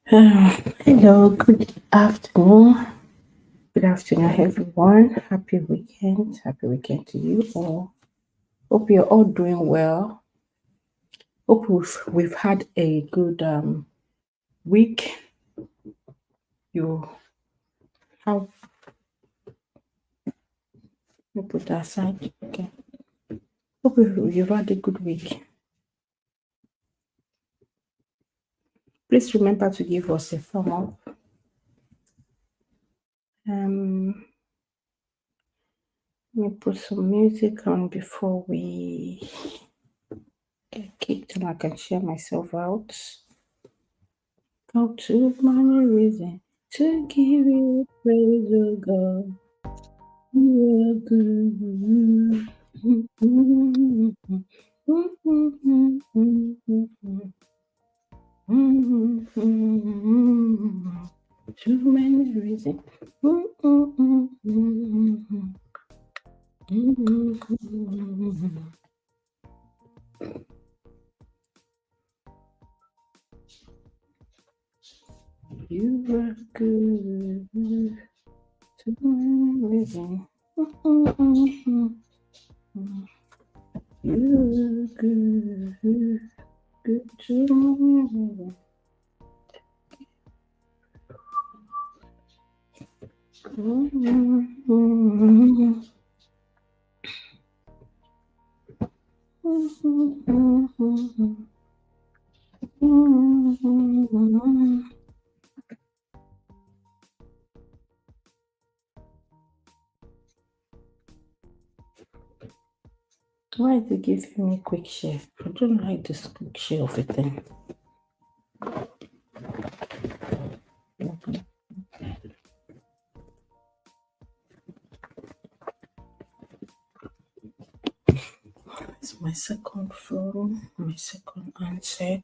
Hello, good afternoon. Good afternoon, everyone. Happy weekend. Happy weekend to you all. Hope you're all doing well. Hope we've had a good week. You have you put that aside. Okay. Hope you've had a good week. Please remember to give us a thumb up. Um, Let me put some music on before we get kicked and I can share myself out. How to my reason to give you praise, oh God. You are good. Too many reasons. You are good. Too many reasons. You are good. Good to me. Why is it giving me quick share? I don't like this quick share of a thing. It's my second phone, my second handset.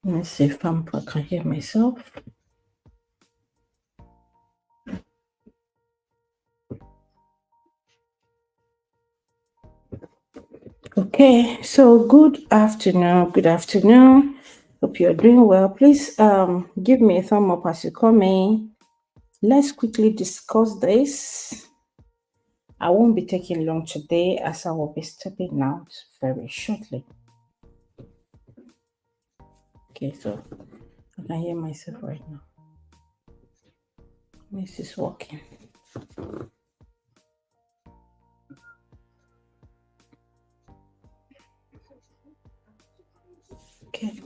Let me see if I can hear myself. Okay, so good afternoon. Good afternoon. Hope you're doing well. Please give me a thumb up as you come in. Let's quickly discuss this. I won't be taking long today as I will be stepping out very shortly. Okay, so I can hear myself right now. This is working. Okay.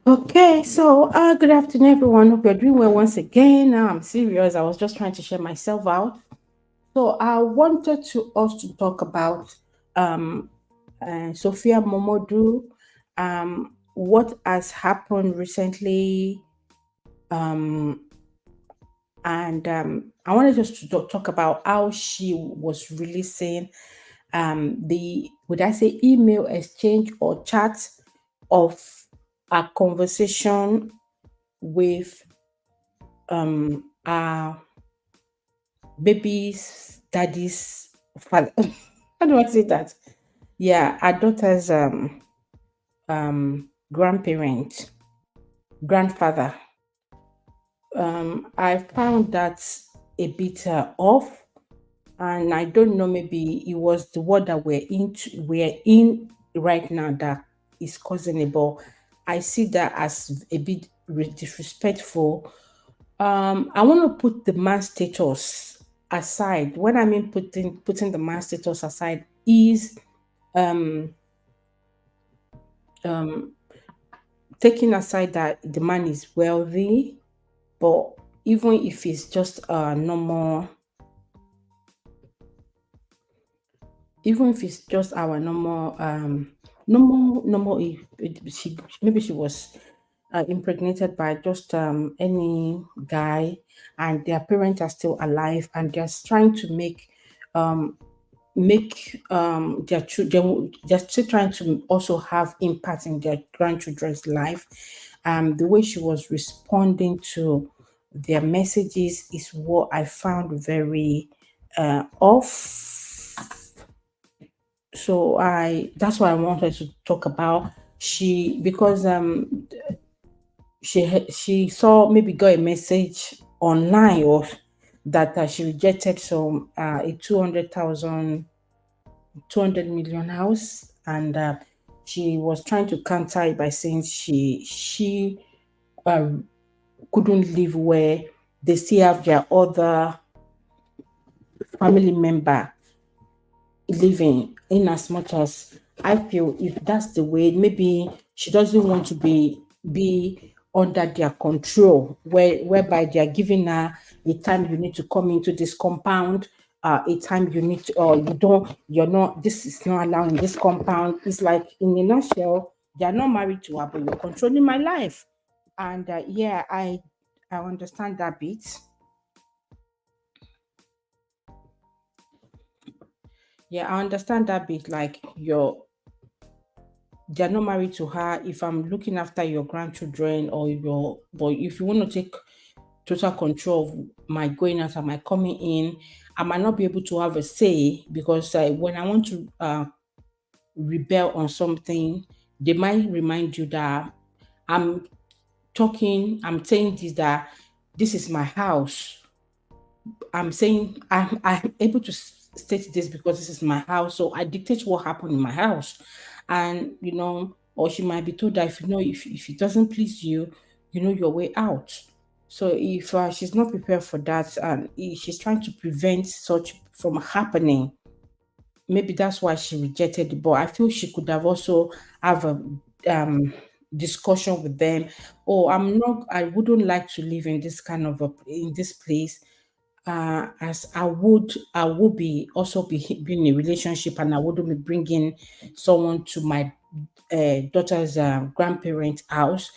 Okay, so good afternoon, everyone. Hope you're doing well once again. Now I'm serious. I was just trying to share myself out. So I wanted to us to talk about Sophia Momodu, what has happened recently, um, and I wanted us to talk about how she was releasing the would I say email exchange or chat of a conversation with our baby's daddy's father. How do I say that? Yeah, our daughter's grandparent, grandfather. I found that a bit off, and I don't know. Maybe it was the word that we're in right now that is causing it, but I see that as a bit disrespectful. I want to put the man status aside. When I mean putting the man status aside is taking aside that the man is wealthy, but even if it's just a normal, even if it's just our normal, if she maybe she was impregnated by just any guy, and their parents are still alive, and they're trying to make their children, they're still trying to also have impact in their grandchildren's life. The way she was responding to their messages is what I found very off. So I that's what I wanted to talk about. She because she saw, maybe got a message online, or that she rejected some a 200 million house, and she was trying to counter it by saying she uh, couldn't live where they still have their other family member living, in as much as I feel if that's the way, maybe she doesn't want to be under their control, whereby they are giving her a time you need to come into this compound, a time you need to, or you're not, this is not allowed in this compound. It's like, in a nutshell, they are not married to her, but you're controlling my life. And yeah, I understand that bit. Yeah, I understand that bit. Like, they're not married to her. If I'm looking after your grandchildren, or your but if you want to take total control of my going out and my coming in, I might not be able to have a say, because when I want to rebel on something, they might remind you that I'm I'm saying this, that this is my house. I'm saying I'm able to state this because this is my house, so I dictate what happened in my house, and or she might be told that, if it doesn't please you, you know your way out. So if she's not prepared for that, and she's trying to prevent such from happening, maybe that's why she rejected it. But I feel she could have also have a discussion with them. Oh, I wouldn't like to live in this kind of in this place, as I would be also be in a relationship, and I wouldn't be bringing someone to my daughter's grandparents' house.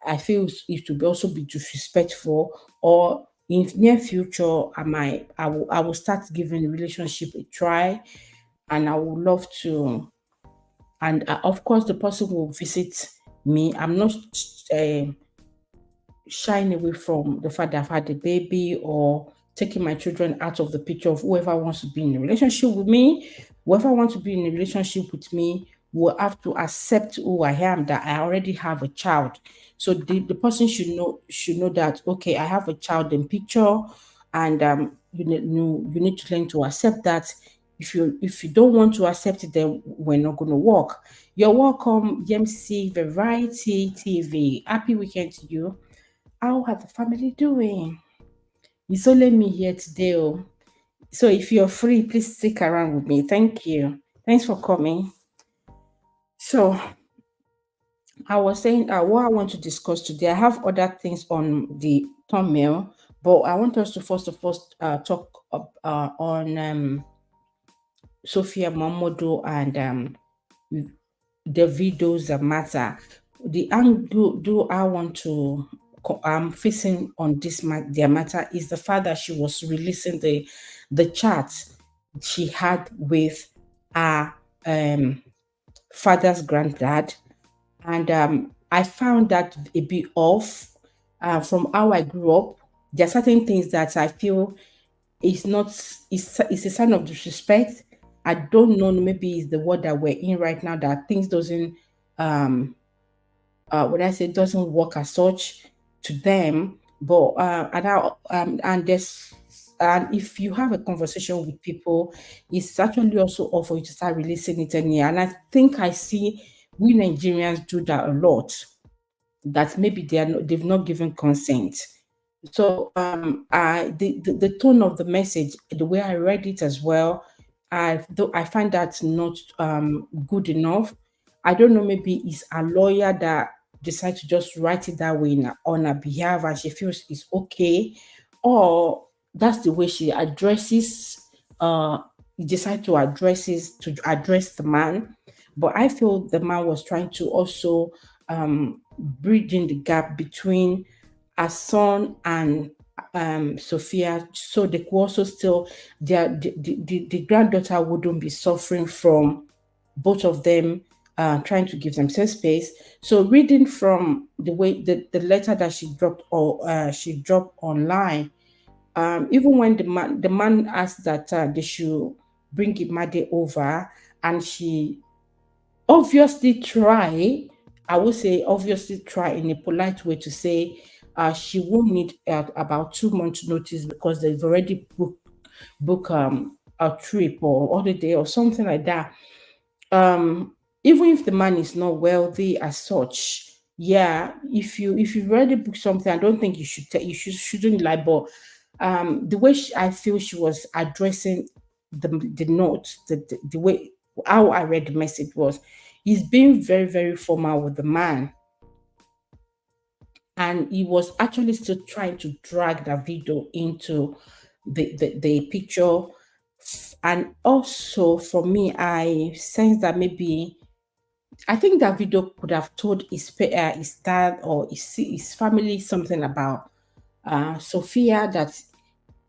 I feel it would also be disrespectful. Or in near future, I will start giving the relationship a try, and I would love to. And of course, the person will visit me. I'm not uh, shying away from the fact that I've had a baby, or taking my children out of the picture of whoever wants to be in a relationship with me. Whoever wants to be in a relationship with me will have to accept who I am, that I already have a child. So the person should know that, okay, I have a child in picture, and you need to learn to accept that. If you don't want to accept it, then we're not going to work. You're welcome, MC Variety TV. Happy weekend to you. How are the family doing? It's only me here today. Oh. So if you're free, please stick around with me. Thank you. Thanks for coming. So I was saying what I want to discuss today. I have other things on the thumbnail, but I want us to first of all talk on Sophia Momodu and Davido's matter. The angle do I want to facing on this their matter is the fact that she was releasing the chat she had with her father's granddad, and I found that a bit off from how I grew up. There are certain things that I feel is not it's a sign of disrespect. I don't know, maybe it's the word that we're in right now that things doesn't um when I say doesn't work as such to them. But and there's and if you have a conversation with people, it's actually also off for you to start releasing it anyhow. And I think I see we Nigerians do that a lot. That maybe they've not given consent. So the tone of the message, the way I read it as well, I find that not good enough. I don't know, maybe it's a lawyer that decide to just write it that way on her behalf and she feels it's okay, or that's the way she addresses decide to address the man. But I feel the man was trying to also bridging the gap between her son and Sophia, so they could also still the granddaughter wouldn't be suffering from both of them trying to give themselves space. So reading from the way the letter that she dropped online, even when the man asked that they should bring Imade over, and she obviously try, I would say obviously try in a polite way to say she won't need about 2 months notice because they've already book a trip or holiday or something like that. Even if the man is not wealthy as such, yeah, if you've already booked something, I don't think you should shouldn't lie. But the way I feel she was addressing the note, the way how I read the message was, he's being very very formal with the man, and he was actually still trying to drag the video into the picture. And also for me, I sense that maybe I think that video could have told his dad or his family something about Sophia, that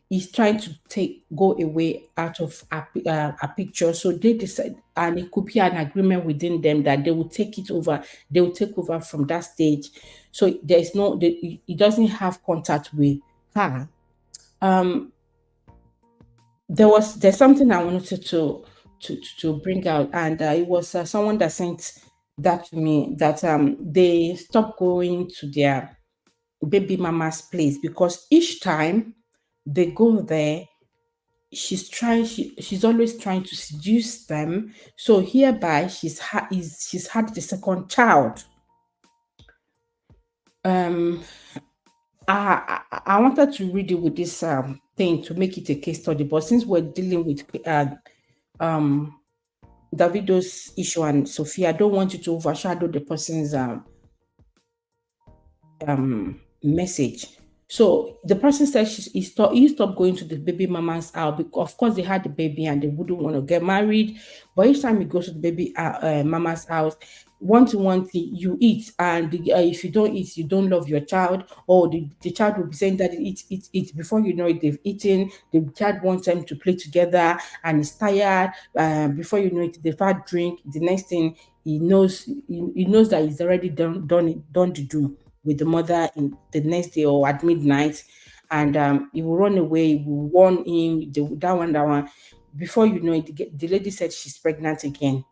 he's trying to go away out of a picture. So they decide, and it could be an agreement within them that they will take it over. They will take over from that stage. So there's no, he doesn't have contact with her. Um, there's something I wanted to bring out, and it was someone that sent that to me, that they stopped going to their baby mama's place because each time they go there, she's always trying to seduce them. So hereby she's had the second child. um I wanted to read it with this thing to make it a case study, but since we're dealing with um Davido's issue and Sophia, I don't want you to overshadow the person's message. So the person said he stopped going to the baby mama's house because, of course, they had the baby and they wouldn't want to get married. But each time he goes to the baby mama's house, one thing you eat, and if you don't eat, you don't love your child, or the child will be saying that eat. Before you know it, they've eaten. The child wants them to play together and is tired. Before you know it, they've had drink. The next thing he knows that he's already done to do with the mother in the next day or at midnight, and he will run away. He will warn him, that one. Before you know it, the lady said she's pregnant again,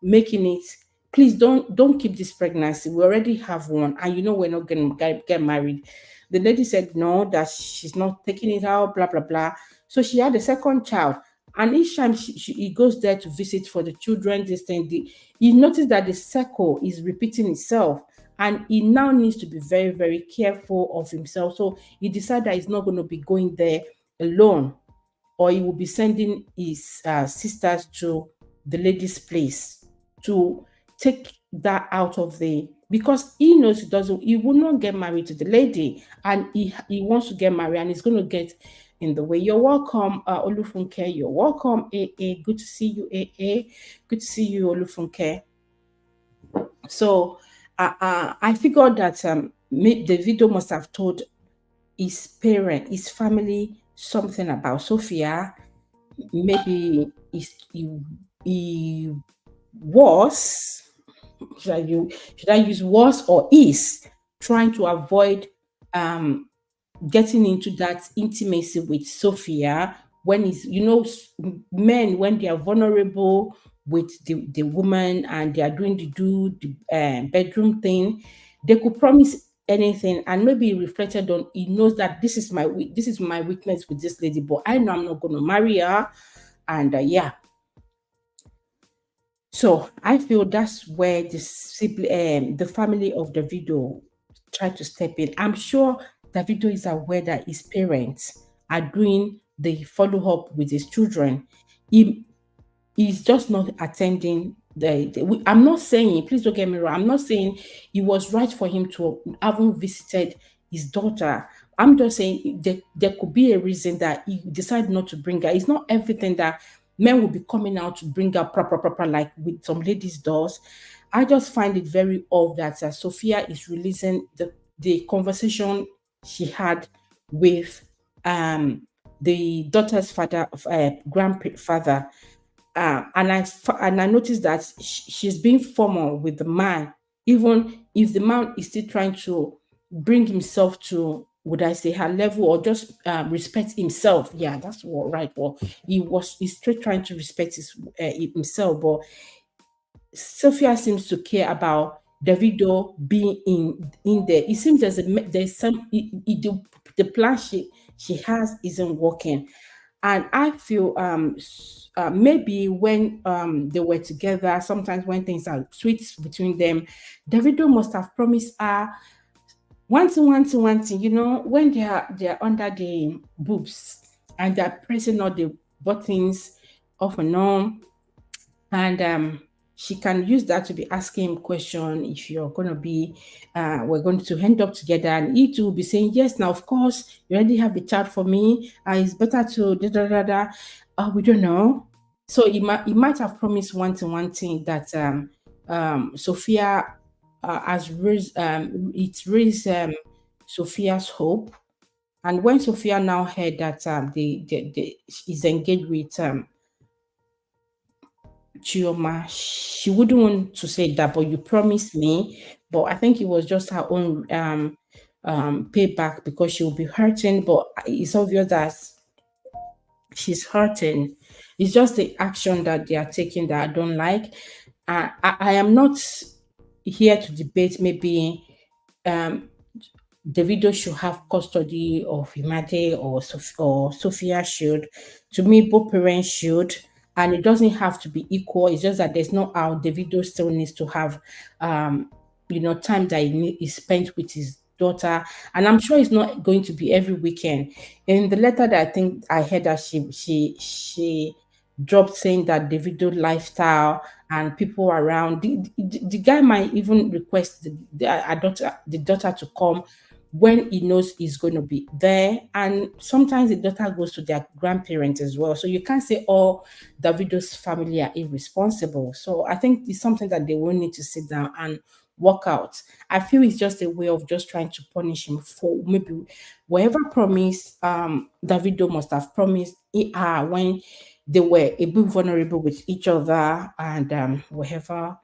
making it, please don't keep this pregnancy. We already have one, and we're not going to get married. The lady said no, that she's not taking it out, blah blah blah. So she had a second child, and each time he goes there to visit for the children, this thing, he noticed that the circle is repeating itself, and he now needs to be very very careful of himself. So he decided that he's not going to be going there alone, or he will be sending his sisters to the lady's place to take that out of the because he knows he will not get married to the lady, and he wants to get married, and he's going to get in the way. You're welcome, Olufunke. You're welcome, AA. Good to see you, AA. Good to see you, Olufunke. So I figured that the video must have told his family, something about Sophia. Maybe he was, should I use was or is trying to avoid um getting into that intimacy with Sophia when he's, men, when they are vulnerable with the woman and they are doing the bedroom thing, they could promise anything, and maybe he reflected on, he knows that this is my weakness with this lady, but I know I'm not going to marry her. And yeah, so I feel that's where the family of Davido tried to step in. I'm sure Davido is aware that his parents are doing the follow up with his children. He he's just not attending I'm not saying, please don't get me wrong, I'm not saying it was right for him to haven't visited his daughter. I'm just saying there could be a reason that he decided not to bring her. It's not everything that men will be coming out to bring her proper like with some ladies does. I just find it very odd that Sophia is releasing the conversation she had with the daughter's father, grandfather, and I noticed that she's being formal with the man, even if the man is still trying to bring himself to, would I say, her level, or just respect himself. Yeah, that's what right. Well, he's still trying to respect himself, but Sophia seems to care about Davido being in there. It seems there's some the plan she has isn't working, and I feel maybe when they were together, sometimes when things are sweet between them, Davido must have promised her one thing. When they are under the boobs and they're pressing all the buttons off and on, and she can use that to be asking him question, if you're going to be we're going to end up together, and he too will be saying yes, now of course you already have the child for me, it's better to da, da, da, da. We don't know. So he might have promised one thing that Sophia has raised, it raised Sophia's hope. And when Sophia now heard that is engaged with Chioma, she wouldn't want to say that, but you promised me. But I think it was just her own payback, because she'll be hurting. But it's obvious that she's hurting. It's just the action that they are taking that I don't like. I am not here to debate maybe um, Davido should have custody of Imade, or Sophia should. To me, both parents should, and it doesn't have to be equal. It's just that there's no how Davido still needs to have, time that he spent with his daughter, and I'm sure it's not going to be every weekend. In the letter that I think I heard that she dropped, saying that Davido lifestyle and people around, the guy might even request the daughter to come when he knows he's going to be there. And sometimes the daughter goes to their grandparents as well. So you can't say all Davido's family are irresponsible. So I think it's something that they will need to sit down and work out. I feel it's just a way of just trying to punish him for maybe whatever promise Davido must have promised when they were a bit vulnerable with each other, and whatever.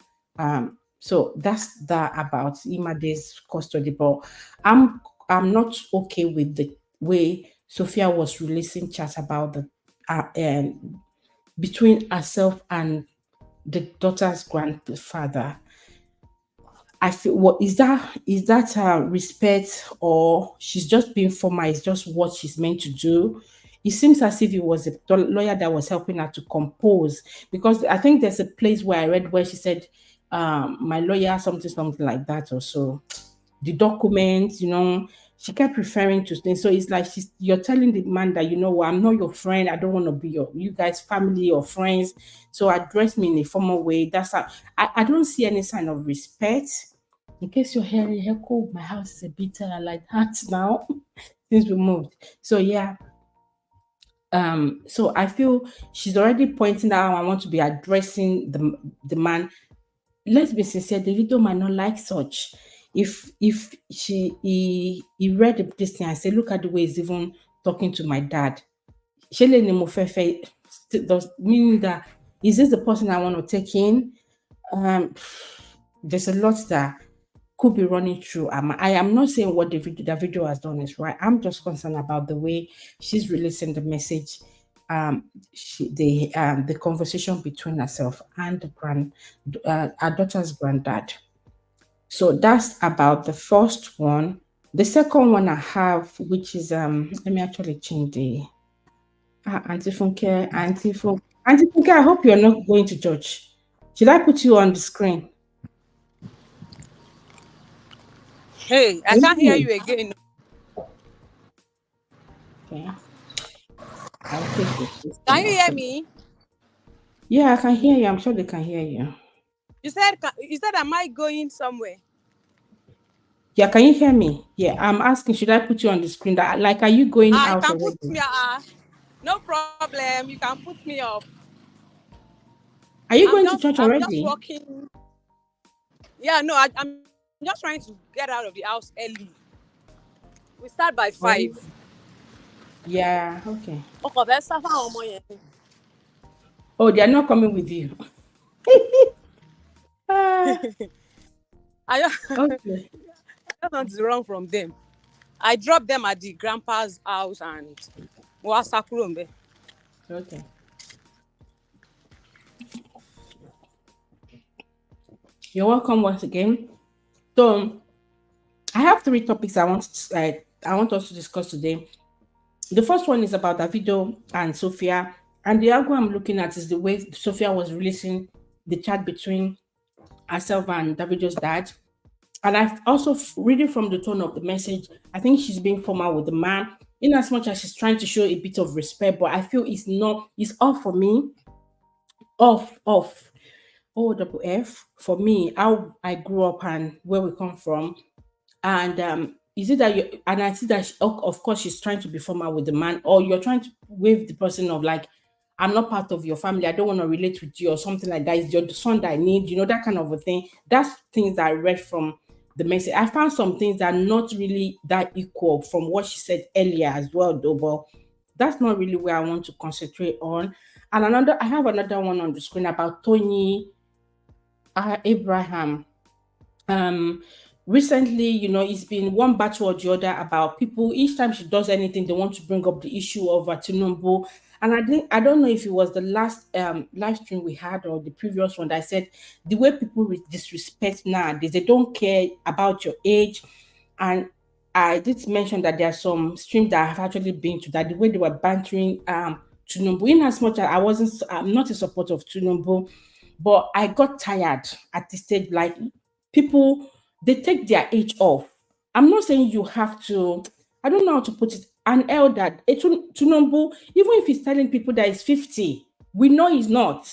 So that's that about Imade's custody. But I'm not okay with the way Sophia was releasing chats about the between herself and the daughter's grandfather. I feel, what is that respect, or she's just being formal? It's just what she's meant to do. It seems as if it was a lawyer that was helping her to compose, because I think there's a place where I read where she said, "My lawyer," something like that, or so. The documents, she kept referring to things. So it's like you're telling the man that, what, I'm not your friend. I don't want to be you guys family or friends. So address me in a formal way. That's how I don't see any sign of respect. In case you're hearing echo, my house is a bit like that now since we moved. So yeah, so I feel she's already pointing out I want to be addressing the man. Let's be sincere, Davido might not like such. If he read this thing and say, look at the way he's even talking to my dad. Shele ni mo fẹ́ fẹ́, does mean that is this the person I want to take in? Um, there's a lot that could be running through. I am not saying what the video has done is right. I'm just concerned about the way she's releasing the message. The conversation between herself and her daughter's granddad. So that's about the first one. The second one I have, which is let me actually change the Auntie Funke, I hope you're not going to church. Should I put you on the screen? Hey, I Can you can't hear hear me? you again. Okay. I'll take this Can thing you off. hear me? Yeah, I can hear you. I'm sure they can hear you. You said, am I going somewhere? Yeah, can you hear me? Yeah, I'm asking, should I put you on the screen? That like, are you going You out can put already? me. No problem. You can put me up. Are you I'm going to just church I'm just already? walking. Yeah, no, I'm just trying to get out of the house early. We start by 5. Oh, yeah. Okay. Okay, let's start our morning. Oh, they are not coming with you. Ah, I just, okay. I just want to run from them. I dropped them at the grandpa's house and Wasakurumbe. Okay. You're welcome once again. So I have three topics I want us to discuss today. The first one is about Davido and Sophia, and the angle I'm looking at is the way Sophia was releasing the chat between herself and Davido's dad. And I've also reading from the tone of the message, I think she's being formal with the man, in as much as she's trying to show a bit of respect. But I feel it's off for me, off. OFF for me, how I grew up and where we come from. And is it that you and I see that of course she's trying to be formal with the man, or you're trying to wave the person of like, I'm not part of your family, I don't want to relate with you, or something like that. Is your son that I need, that kind of a thing. That's things that I read from the message. I found some things that are not really that equal from what she said earlier as well, though. But that's not really where I want to concentrate on. And I have another one on the screen about Tony Abraham. um Recently, it's been one battle or the other about people. Each time she does anything, they want to bring up the issue of Tinubu. And I don't know if it was the last live stream we had or the previous one that I said the way people disrespect nowadays, they don't care about your age. And I did mention that there are some streams that I have actually been to, that the way they were bantering Tinubu, in as much as I'm not a supporter of Tinubu, but I got tired at the stage. Like, people, they take their age off. I'm not saying you have to, I don't know how to put it, an elder, Tinubu, even if he's telling people that he's 50, we know he's not.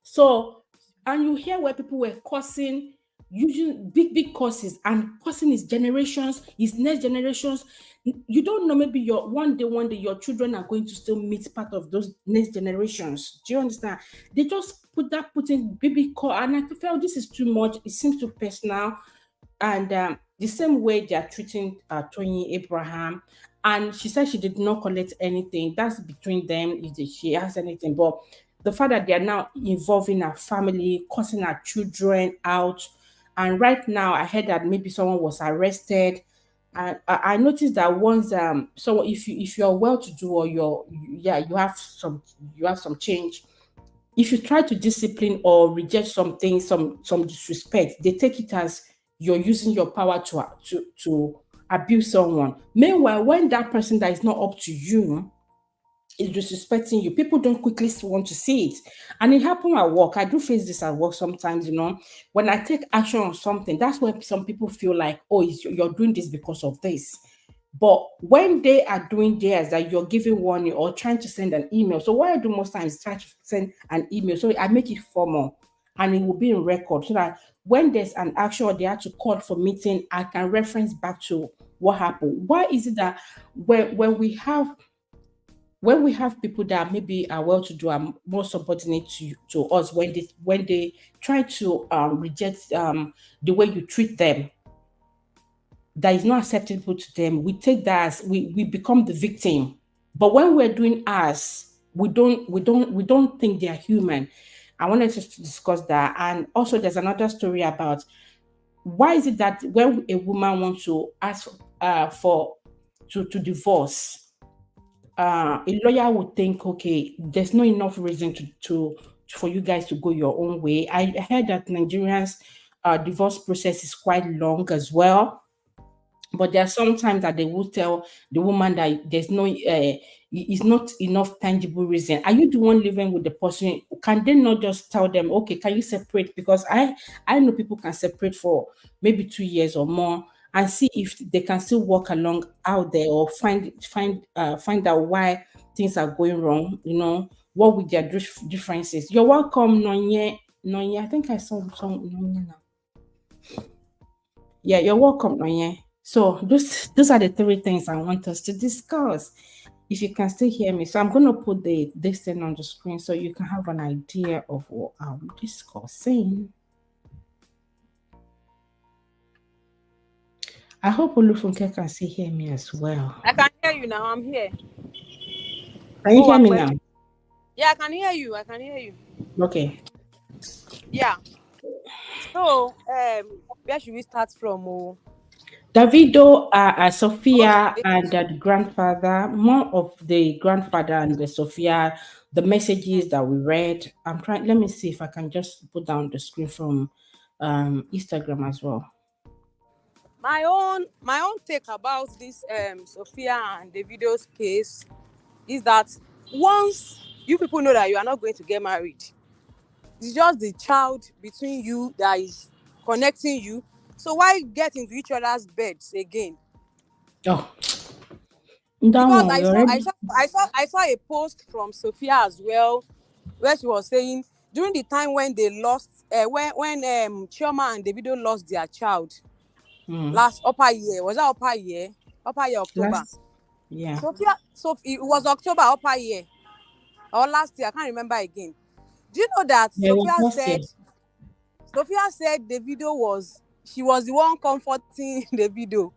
So, and you hear where people were cursing, using big curses, and cursing his generations, his next generations. You don't know, maybe one day your children are going to still meet part of those next generations. Do you understand? They just putting baby call, and I felt this is too much. It seems too personal. And the same way they are treating Toyin Abraham. And she said she did not collect anything. That's between them if she has anything. But the fact that they are now involving her family, causing her children out. And right now, I heard that maybe someone was arrested. And I noticed that once so if you're well to do, or you have some change, if you try to discipline or reject something, some disrespect, they take it as you're using your power to abuse someone. Meanwhile, when that person that is not up to you is disrespecting you, people don't quickly want to see it. And it happened at work. I do face this at work sometimes, when I take action on something, that's when some people feel like, oh, you're doing this because of this. But when they are doing theirs, that you're giving warning or trying to send an email. So what I do most times is try to send an email. So I make it formal. and it will be in record so that when there's an action or they have to call for meeting, I can reference back to what happened. Why is it that when we have people that maybe are well to do are more subordinate to us when they try to reject the way you treat them that is not acceptable to them, we take that as we become the victim. But when we're doing us, we don't think they are human. I wanted to discuss that. And also there's another story about why is it that when a woman wants to ask for to divorce, a lawyer would think, okay, there's not enough reason to for you guys to go your own way. I heard that Nigerians divorce process is quite long as well, but there are some times that they will tell the woman that there's no is not enough tangible reason. Are you the one living with the person? Can they not just tell them, okay, can you separate? Because I know people can separate for maybe 2 years or more and see if they can still walk along out there or find out why things are going wrong, what with their differences. You're welcome, Nonye. Nonye, I think I saw some Nonye now. Yeah, you're welcome, Onye. So those are the three things I want us to discuss. If you can still hear me, so I'm gonna put this thing on the screen so you can have an idea of what I'm discussing. I hope Olufunke can still hear me as well. I can hear you now. I'm here. Can you Oh, hear I'm me well. now? Yeah, I can hear you. I can hear you. Okay. Yeah. So, where should we start from? Oh, Davido, Sophia, okay. and the grandfather. More of the grandfather and the Sophia. The messages that we read. I'm trying. Let me see if I can just put down the screen from Instagram as well. My own take about this Sophia and Davido's case is that once you people know that you are not going to get married, it's just the child between you that is connecting you. So why get into each other's beds again? Oh, that Because one I we saw I already. saw I saw I saw a post from Sophia as well, where she was saying during the time when they lost when Chioma and Davido lost their child Mm, last upper year. Was that upper year October? last, yeah, So it was October upper year or last year, I can't remember again. Do you know that yeah, it was last year. Sophia said she was the one comforting Davido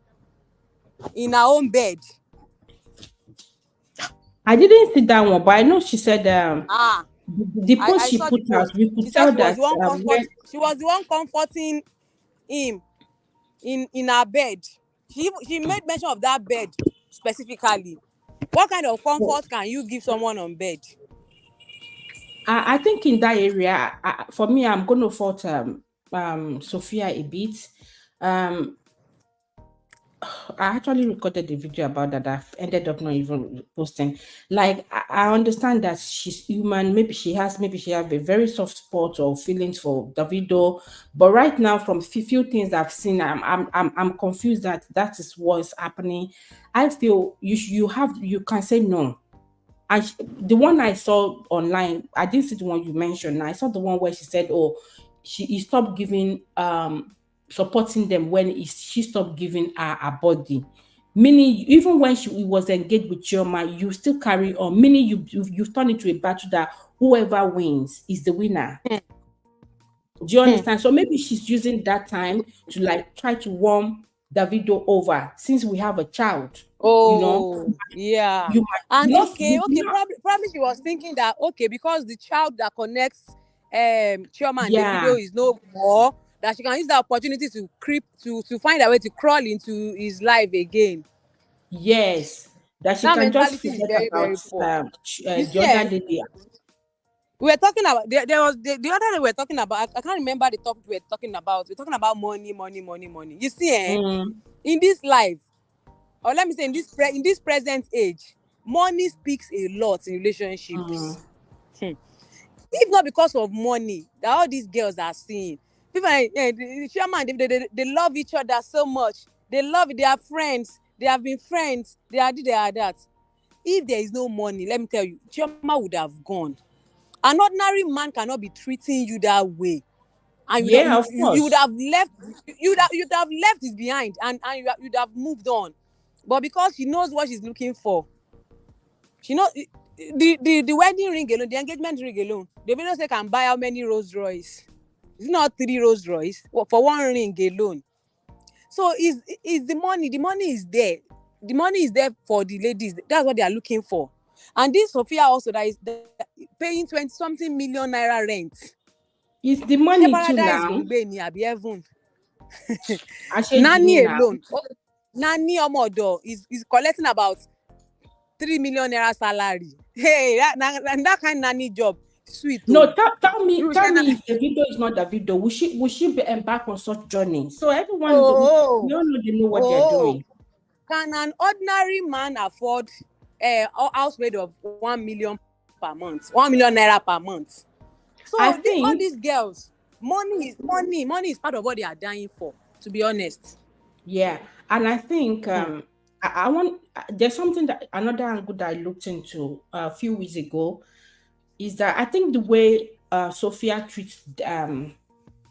in her own bed. I didn't see that one, but I know she said Ah, the post I she saw the put out. post. We She could said tell that when she was the one comforting him in her bed. She made mention of that bed specifically. What kind of comfort can you give someone on bed? I think in that area, for me, I'm going to fault Sophia a bit. Um, I actually recorded the video about that. I've ended up not even posting. Like I understand that she's human. Maybe she have a very soft spot or feelings for Davido. But right now, from few things I've seen, I'm confused that that is what's happening. I feel you can say no. The one I saw online, I didn't see the one you mentioned. I saw the one where she said, "Oh, he stopped giving supporting them when she stopped giving her body." Meaning, even when she was engaged with Chioma, you still carry on. Meaning, you've turned into a battle that whoever wins is the winner. Do you Hmm. understand? So maybe she's using that time to like try to warm Davido over since we have a child. You know, Oh, yeah. you might And you not probably she was thinking that okay, because the child that connects Chioma and yeah. Davido is no more, that she can use that opportunity to creep to find a way to crawl into his life again. Yes, that she That can just mentality is forget very, about very poor. You the see, other lady. we were talking about there was the other day we were talking about I can't remember the topic we were talking about. We're talking about money, money, money, money. You see, Mm, in this life, or let me say in this present age, money speaks a lot in relationships. mm, Hmm. If not because of money that all these girls are seeing, people the chairman they love each other so much, they are friends, they have been friends, they are this, they are that. If there is no money, let me tell you, Chioma would have gone. An ordinary man cannot be treating you that way. and Yeah, of you would course. have left, you'd have left it behind, and you'd have moved on. But because she knows what she's looking for, she knows the wedding ring alone, the engagement ring alone, the video say can buy how many Rolls Royce? It's not 3 Rolls Royce for one ring alone. So is the money is there. The money is there for the ladies. That's what they are looking for. And this Sophia also that paying 20 something million naira rent. It's the Ṣé money too paradise now. ló ń gbé ni àbí heaven? I said Nanny now. alone, nanny ọmọ ọ̀dọ̀ is collecting about 3 million naira salary. Hey, that kind nanny job sweet No, o. tell me if the video is not the video, we should be embark on such journey? So everyone, we Oh, all know they know what they're oh, doing. can an ordinary man afford a housemaid of 1 million per month, 1 million naira per month? So I all think, these girls, money is part of what they are dying for, to be honest. yeah, and I think I want there's something that another angle that I looked into a few weeks ago is that I think the way Sophia treats I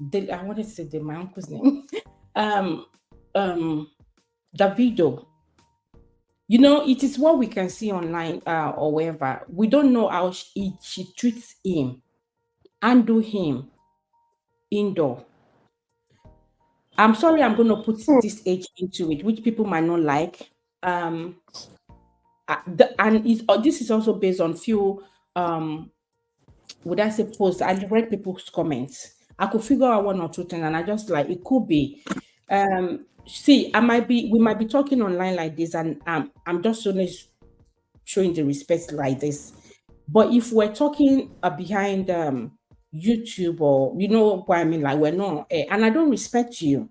wanted to say my uncle's name um um Davido. You know, it is what we can see online or wherever. We don't know how she treats him, handle him indoor. I'm sorry, I'm going to put this age into it, which people might not like. Um, this is also based on few, would I say, posts. I read people's comments. I could figure out one or two things, and I just like it could be. See, we might be talking online like this, and I'm just only showing the respect like this. But if we're talking behind YouTube, or you know what I mean, like we're not, and I don't respect you.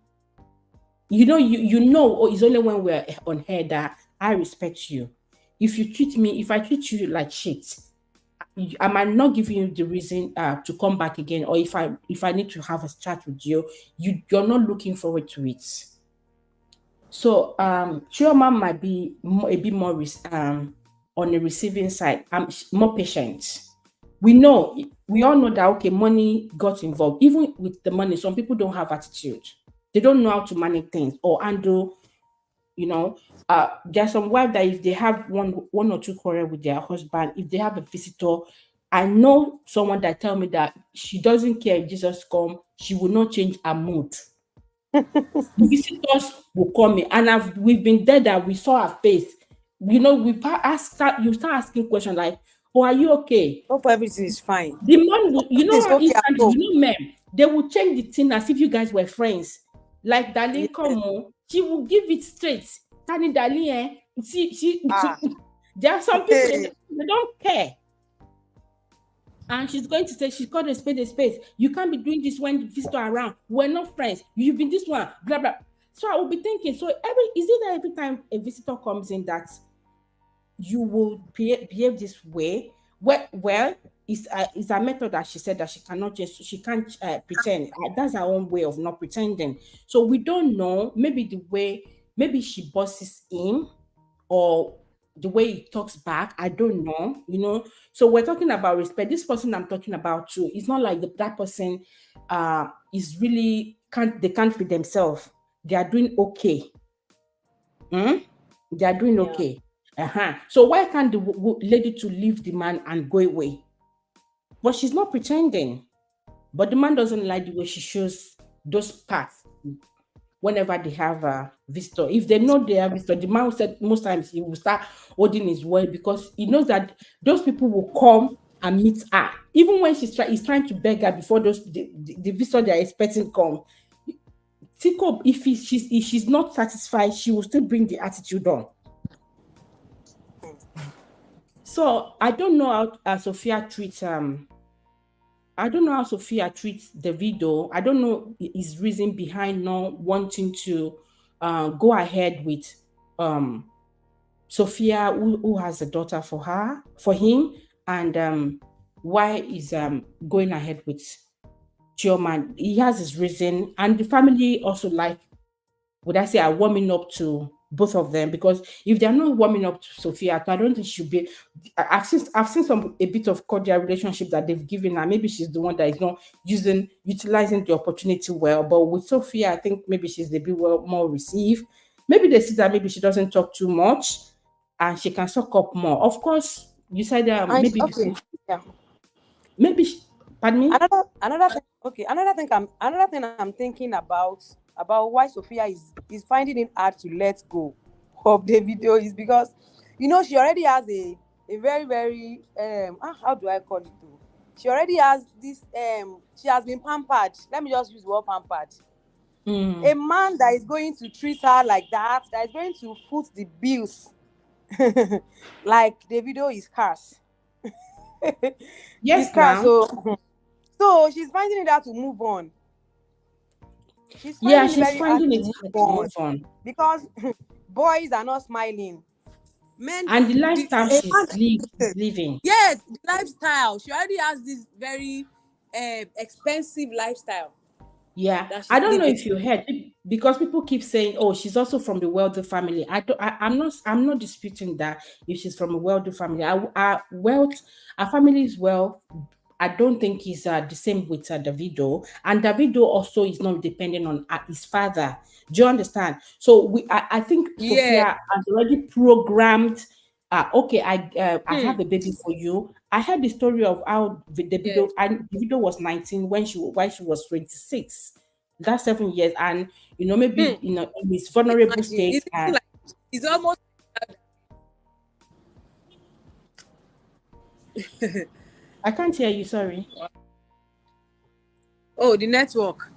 Oh, it's only when we're on air that I respect you. If I treat you like shit, I might not give you the reason to come back again, or if I need to have a chat with you, you're not looking forward to it. So Chioma might be a bit more on the receiving side. More patient. We all know that okay, money got involved. Even with the money, some people don't have attitude. They don't know how to manage things or handle. You know, there's some wife that if they have one or two quarrel with their husband, if they have a visitor, I know someone that tell me that she doesn't care if Jesus come, she will not change her mood. The visitors will come in, and we've been there that we saw her face. You know, you start asking questions like, "Oh, are you okay?" Hope everything is fine. The man will, you know This how Sophia instantly, so. men, they will change the thing as if you guys were friends. Like, darling, Yes. come on. She will give it straight. Tani, darling, she, Ah. there are some people, Hey. they don't care. And she's going to say, she's called a spade a spade. You can't be doing this when the visitor are around. We're not friends. You've been this one, blah, blah. So I will be thinking, is it that every time a visitor comes in that you will behave this way? Well, it's a method that she said that she can't pretend. That's her own way of not pretending. So we don't know. Maybe she bosses him, or the way he talks back. I don't know. So we're talking about respect. This person I'm talking about too. It's not like that person is really they can't feed themselves. They are doing okay. Hmm? They are doing Yeah. okay. So why can't the lady to leave the man and go away? But she's not pretending. But the man doesn't like the way she shows those parts whenever they have a visitor. If they know they have visitor, the man said most times he will start holding his word because he knows that those people will come and meet her. Even when he's trying to beg her before the visitor they are expecting come. Tiko, if she's not satisfied, she will still bring the attitude on. So I don't know how Sophia treats I don't know how Sophia treats Davido. I don't know his reason behind not wanting to go ahead with um Sophia, who has a daughter for him, and why is going ahead with Chioma. He has his reason, and the family also would I say, are warming up to both of them, because if they're not warming up to Sophia, I don't think she'll be. I've seen some a bit of cordial relationship that they've given her. Maybe she's the one that is not utilizing the opportunity well. But with Sophia, I think maybe she's a bit well more received. Maybe they see that maybe she doesn't talk too much, and she can suck up more. Of course, you said And maybe okay, because yeah. maybe pardon me. Another thing, okay, another thing I'm thinking about why Sophia is finding it hard to let go of the video is because she already has a very very how do I call it though? She already has this she has been pampered. Let me just use the word pampered. A Mm. man that is going to treat her like that is going to foot the bills like Davido is scarce. Is Yes, scarce. now. So she's finding it hard to move on. She's Yeah, finding it she's very hard finding to it move hard to on move on. because boys are not smiling. Men, And the lifestyle a she's man, living. yes, the lifestyle. She already has this very expensive lifestyle Yeah, that I she's don't know living. if you heard because people keep saying, "Oh, she's also from the wealthy family." I'm not disputing that if she's from a wealthy family. Our family is well. I don't think he's the same with Davido, and Davido also is not dependent on his father. Do you understand? So I think Yeah. Sophia has already programmed. Okay, I Hmm. have a baby for you. I heard the story of how Yes. Davido was 19 when she was 26. That's 7 years, and maybe Hmm. in his vulnerable Imagine. state. It's even like it's almost. I can't hear you. Sorry. Oh, the network.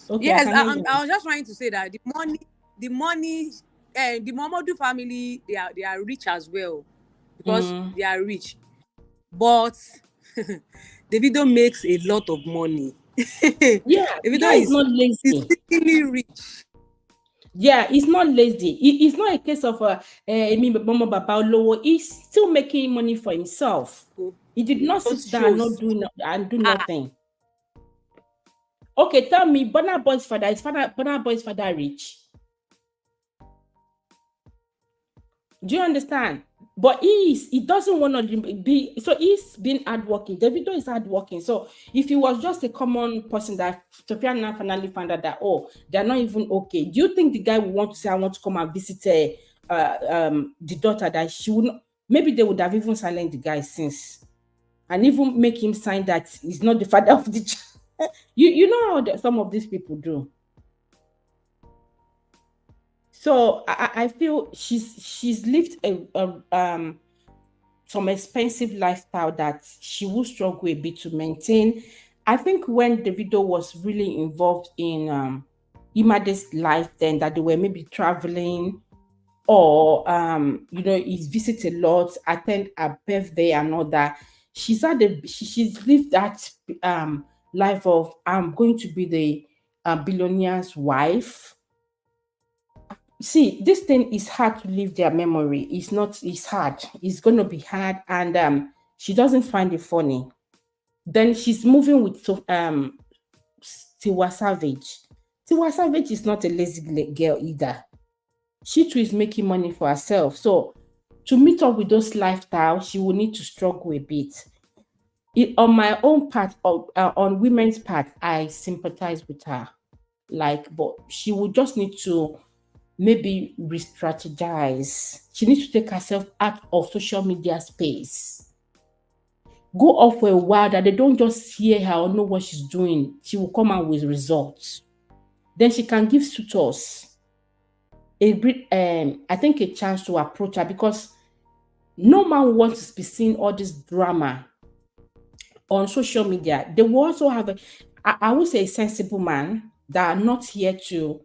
Okay, I Yes, can hear you. I was just trying to say that the money, the Momodu family, they are rich as well because Mm. they are rich. But Davido makes a lot of money. Yeah, the Davido guy is is not lazy. really rich. Yeah, it's not lazy. It's not a case of Emi Mama Baba Olowo. He's still making money for himself. So He did not sit those down and shows. and do Ah, nothing. Okay, tell me, Burna Boy's father rich? Do you understand? But he doesn't want to be, so he's been hardworking. Davido is hardworking. So if he was just a common person that Sophia now finally found out that, oh, they're not even okay, do you think the guy would want to say, I want to come and visit the daughter, that she would not, maybe they would have even silenced the guy since, and even make him sign that he's not the father of the child. You know how some of these people do. So I feel she's lived some expensive lifestyle that she will struggle a bit to maintain. I think when Davido was really involved in Imade's life, then that they were maybe traveling, or he's visit a lot, attend a birthday and all that. She's lived that life of, I'm going to be the billionaire's wife. See, this thing is hard to leave their memory. It's not, it's hard. It's gonna be hard, and she doesn't find it funny. Then she's moving with Tiwa Savage. Tiwa Savage is not a lazy girl either. She too is making money for herself. So to meet up with those lifestyles, she will need to struggle a bit. On my own part, on women's part, I sympathize with her. Like, but she would just need to maybe re-strategize. She needs to take herself out of social media space. Go off for a while that they don't just hear her or know what she's doing. She will come out with results. Then she can give suitors I think a chance to approach her, because no man wants to be seeing all this drama on social media. They will also have I would say, a sensible man that are not here to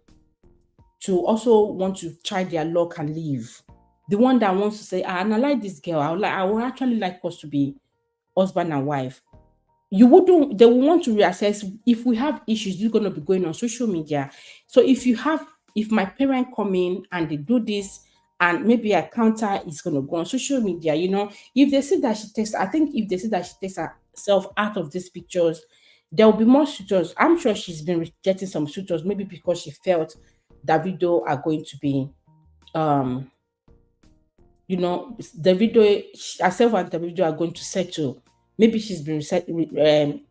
also want to try their luck and leave. The one that wants to say, and I like this girl. I would actually like us to be husband and wife. You wouldn't, they will want to reassess if we have issues, you're gonna be going on social media. So if my parent come in and they do this, and maybe a counter is gonna go on social media, if they see that she takes, I think if they see that she takes herself out of these pictures, there will be more suitors. I'm sure she's been rejecting some suitors, maybe because she felt Davido are going to be um Davido, herself and Davido are going to settle. Maybe she's been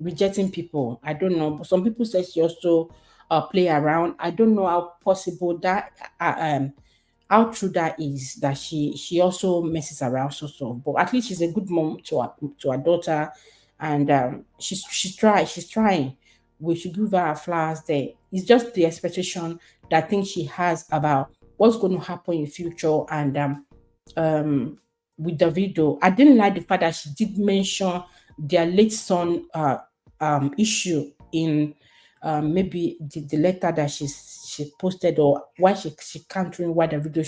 rejecting people. I don't know. But some people say she also play around. I don't know how possible that how true that is, that she also messes around so. But at least she's a good mom to her daughter, and she's trying. We should give her flowers there. It's just the expectation that I think she has about what's going to happen in future, and um with Davido. I didn't like the fact that she did mention their late son issue in maybe the letter that she posted, or why she can't read why Davido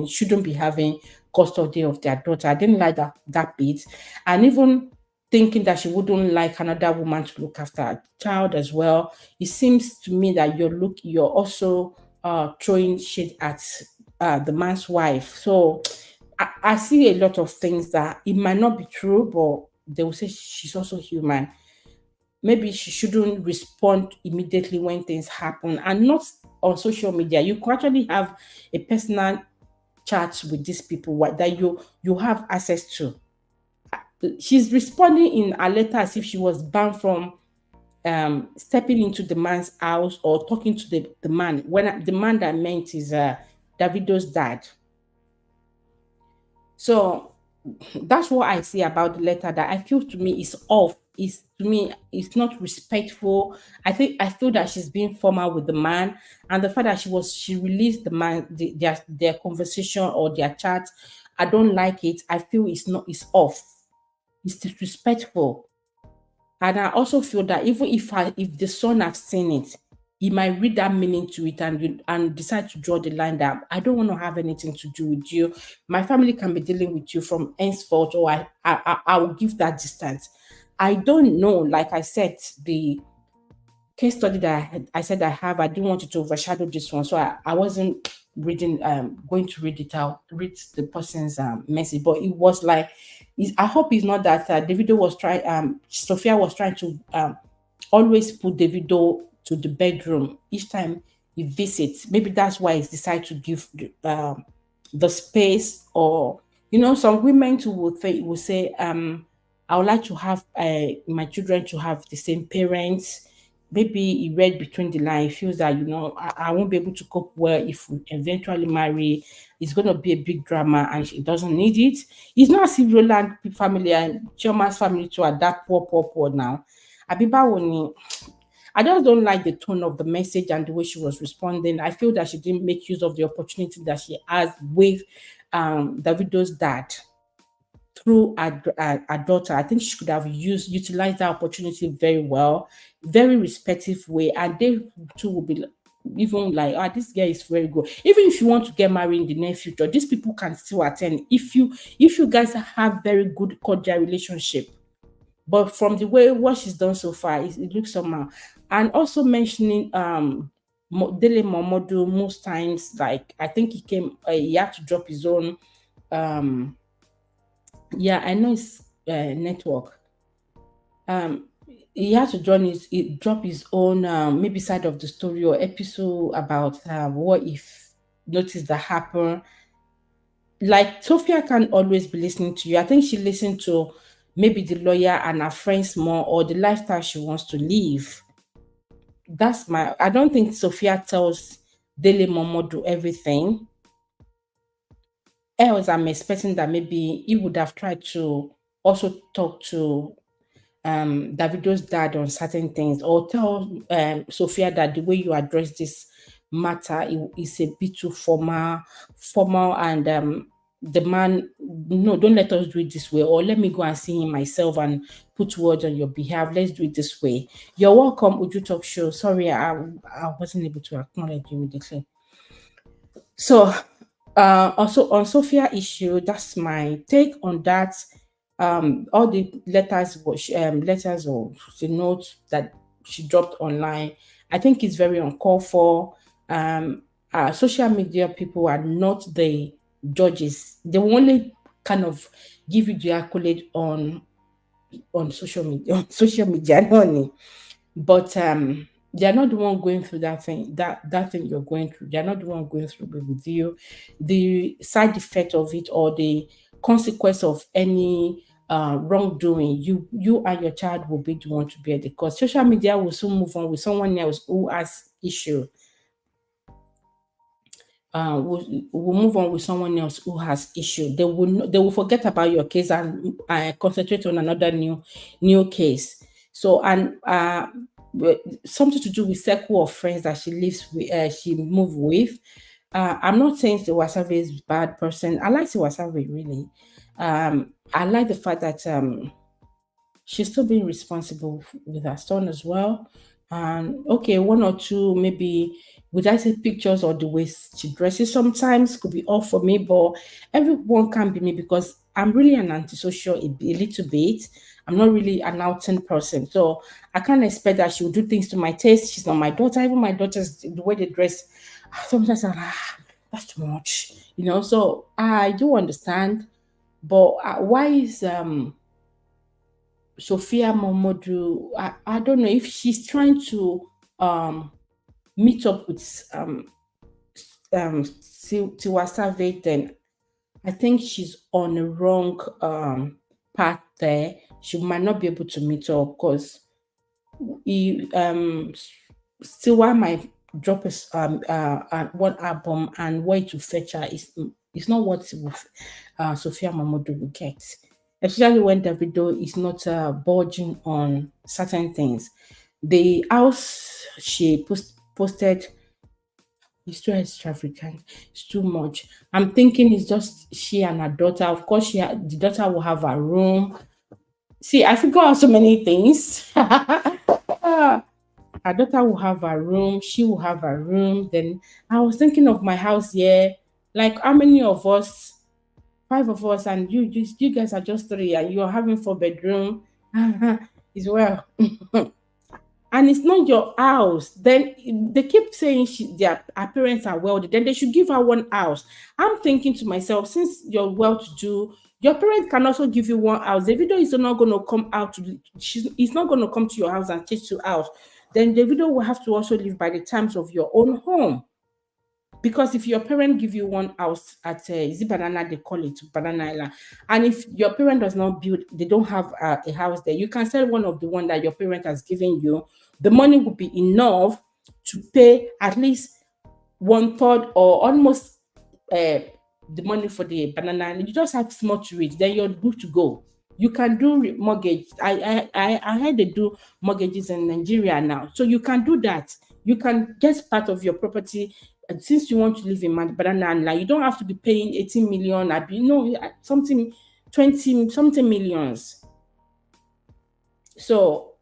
shouldn't be having custody of their daughter. I didn't like that bit. And even thinking that she wouldn't like another woman to look after her child as well. It seems to me that you're also throwing shade at the man's wife. So I see a lot of things that it might not be true, but they will say she's also human. Maybe she shouldn't respond immediately when things happen, and not on social media. You can actually have a personal chat with these people that you have access to. She's responding in a letter as if she was banned from stepping into the man's house or talking to the man, when the man that meant is Davido's dad. So that's what I see about the letter, that I feel to me is off. Is to me, it's not respectful. I feel that she's being formal with the man, and the fact that she released the man their conversation or their chat. I don't like it. I feel it's off. It's disrespectful. And I also feel that even if the son have seen it, he might read that meaning to it, and decide to draw the line that I don't want to have anything to do with you. My family can be dealing with you from henceforth, or I will give that distance. I don't know. Like I said, the case study that I said I have, I didn't want it to overshadow this one, so I wasn't going to read it out, read the person's message, but it was like, I hope it's not that Davido was trying, Sophia was trying to always put Davido to the bedroom each time he visits. Maybe that's why he's decided to give the space, or some women too will say, I would like to have my children to have the same parents. Maybe he read between the lines, feels that I won't be able to cope well if we eventually marry. It's going to be a big drama, and she doesn't need it. It's not as if Roland family and Chioma's family too are that poor now. Abiba Woni, I just don't like the tone of the message and the way she was responding. I feel that she didn't make use of the opportunity that she has with Davido's dad through her daughter. I think she could have utilized that opportunity very well, very respectful way, and they too will be even like, this girl is very good. Even if you want to get married in the near future, these people can still attend if you guys have very good cordial relationship. But from the way what she's done so far, it looks somehow. And also mentioning Dele Momodu, most times, like I think he had to drop his own um yeah, I know it's network. Um, he had to drop his own maybe side of the story or episode about what if notice that happen. Like Sophia can't always be listening to you. I think she listened to maybe the lawyer and her friends more, or the lifestyle she wants to live. I don't think Sophia tells Dele Momodu everything. Else, I'm expecting that maybe he would have tried to also talk to Davido's dad on certain things, or tell Sophia that the way you address this matter is a bit too formal, and the man, no, don't let us do it this way, or let me go and see him myself and put words on your behalf. Let's do it this way. You're welcome, Uju Talk Show. Sorry, I wasn't able to acknowledge you immediately. So, also on Sophia issue, that's my take on that. All the letters or the notes that she dropped online, I think it's very uncalled for. Social media people are not the judges. They will only kind of give you the accolade on social media, on social media only. But They're not the one going through that thing you're going through. They're not the one going through it with you. The side effect of it or the consequence of any wrongdoing, you and your child will be the one to bear the cost. Social media will soon move on with someone else who has issue. Will move on with someone else who has issue. They will forget about your case and concentrate on another new case. So and something to do with circle of friends that she lives with, she moved with. I'm not saying Tiwasavi is a bad person. I like Tiwasavi really. I like the fact that she's still being responsible with her son as well. And okay, one or two maybe would I say pictures or the way she dresses sometimes could be off for me, but everyone can be me because I'm really an antisocial a little bit. I'm not really an outing person. So I can't expect that she will do things to my taste. She's not my daughter. Even my daughters, the way they dress, sometimes I'm like, that's too much. So I do understand. But why is Sophia Momodu, I don't know if she's trying to meet up with Tiwa Savage, then I think she's on the wrong path there. She might not be able to meet up because he Tiwa might drop one album and where to fetch her is not what Sophia Mamodu will get. Especially when Davido is not budging on certain things. The house she posted is too extravagant. It's too much. I'm thinking it's just she and her daughter. Of course, the daughter will have her room. See, I forgot so many things. Her daughter will have her room, she will have her room. Then I was thinking of my house here. Like how many of us? Five of us, and you guys are just three, and you're having four bedroom as well. And it's not your house. Then they keep saying her parents are wealthy. Then they should give her one house. I'm thinking to myself, since you're well-to-do, your parents can also give you one house. Davido is not going to come out he's not going to come to your house and teach you out. Then Davido will have to also live by the terms of your own home. Because if your parent give you one house at is it Banana, they call it Banana Island, and if your parent does not build, they don't have a house there, you can sell one of the one that your parent has given you. The money will be enough to pay at least one third or almost uh, the money for the banana island. You just have small to it, then you're good to go. You can do mortgage. I heard they do mortgages in Nigeria now, so you can do that. You can get part of your property. And since you want to live in banana island, you don't have to be paying 18 million. Something 20 something millions. So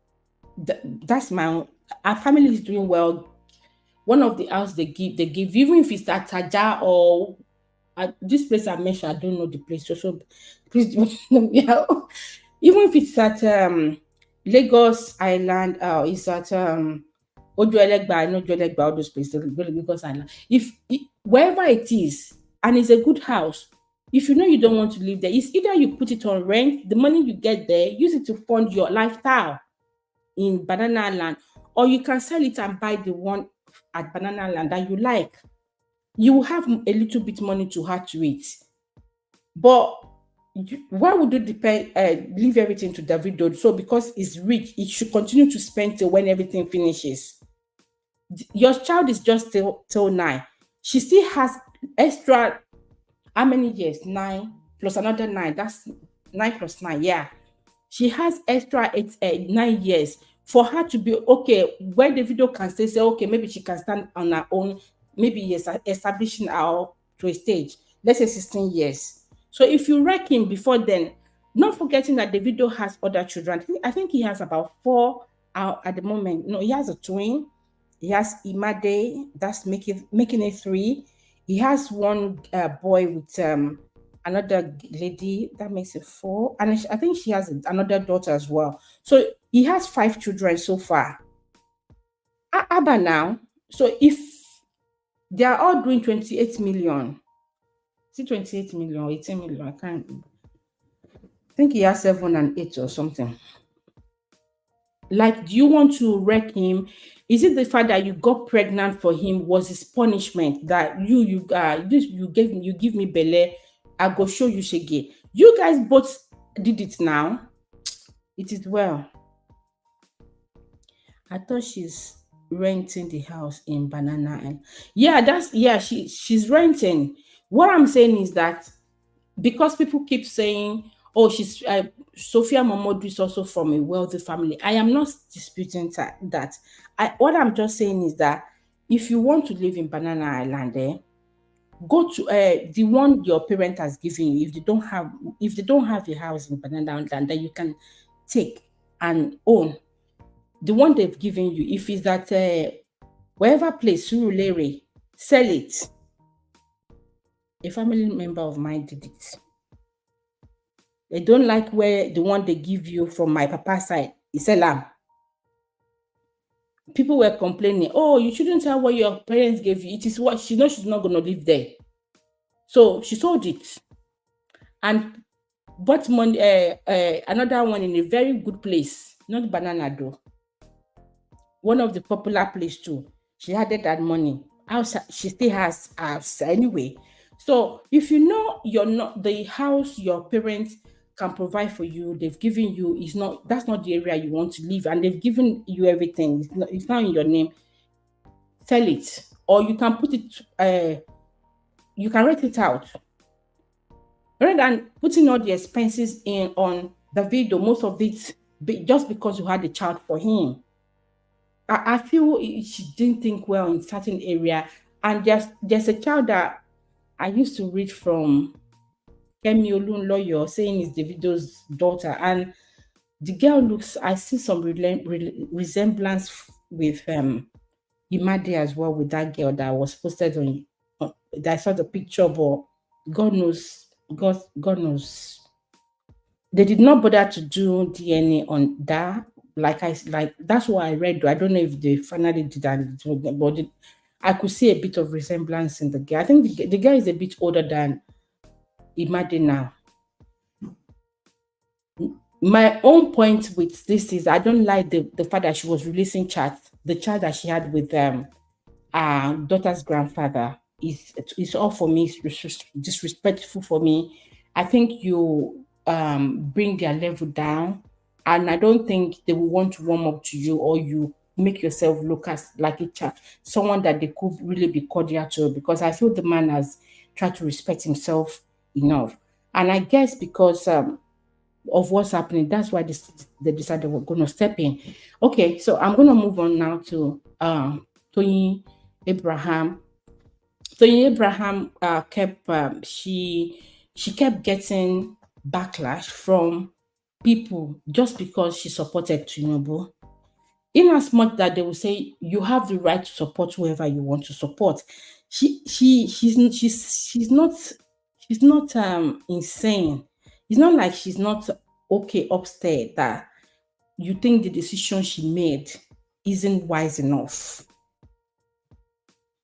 that's my own. Our family is doing well. One of the house they give, even if it's at Taja or this place I mentioned, I don't know the place. So please don't know me out. Even if it's at Lagos Island, it's at Ojuelegba, I know Ojuelegba, all those places, Lagos Island. Wherever it is, and it's a good house, if you know you don't want to live there, it's either you put it on rent, the money you get there, use it to fund your lifestyle in Banana Land, or you can sell it and buy the one at Banana Land that you like. You will have a little bit money to add to it. But why would you leave everything to Davido? So because he's rich, he should continue to spend till when everything finishes. Your child is just till 9. She still has extra how many years? 9 plus another 9. That's 9 plus 9. Yeah. She has extra 9 years for her to be okay. Where the video can say, okay, maybe she can stand on her own, maybe yes, establishing her to a stage. Let's say 16 years. So if you reckon before then, not forgetting that the video has other children. I think he has about 4 at the moment. No, he has a twin. He has Imade, that's making it 3. He has one boy with another lady, that makes it 4, and I think she has another daughter as well. So he has 5 children so far. Abba now. So if they are all doing 28 million, see 28 million or 18 million, I can't. I think he has 7 and 8 or something. Like, do you want to wreck him? Is it the fact that you got pregnant for him was his punishment that you give me belle, I go show you shege. You guys both did it now. It is well. I thought she's renting the house in Banana Island. Yeah, she's renting. What I'm saying is that because people keep saying, "Oh, she's Sophia Momodu is also from a wealthy family." I am not disputing that. What I'm just saying is that if you want to live in Banana Island, go to the one your parent has given you. If they don't have a house in Banana Island, then you can take and own the one they've given you. If it's that wherever place Surulere, sell it. A family member of mine did it. They don't like where the one they give you from my papa's side. Iselam. People were complaining, oh, you shouldn't tell what your parents gave you. It is what she knows she's not going to live there. So she sold it and bought money, another one in a very good place, not Banana though. One of the popular place too. She added that money. Outside, she still has house anyway. So if you know you're not the house your parents can provide for you, they've given you is not that's not the area you want to live, and they've given you everything. It's not in your name. Sell it, or you can put it. You can rent it out rather than putting all the expenses in on Davido. Most of it just because you had a child for him. I feel she didn't think well in certain area, and there's a child that I used to read from Kemi Olunloyo saying is Davido's daughter, and the girl looks. I see some resemblance with Imade as well with that girl that was posted on that I saw the picture, but God knows, God knows. They did not bother to do DNA on that. Like that's what I read. I don't know if they finally did that, but I could see a bit of resemblance in the guy. I think the guy is a bit older than Imade now. My own point with this is I don't like the fact that she was releasing chats, the chat that she had with daughter's grandfather. It's all for me. It's disrespectful for me. I think you bring their level down, and I don't think they will want to warm up to you, or you make yourself look as like someone that they could really be cordial to, because I feel the man has tried to respect himself enough. And I guess because of what's happening, that's why they decided we're going to step in. Okay, so I'm going to move on now to Toyin Abraham. Toyin Abraham kept she kept getting backlash from people just because she supported Tinubu. In as much that they will say you have the right to support whoever you want to support, she's not insane. It's not like she's not okay upstairs that you think the decision she made isn't wise enough.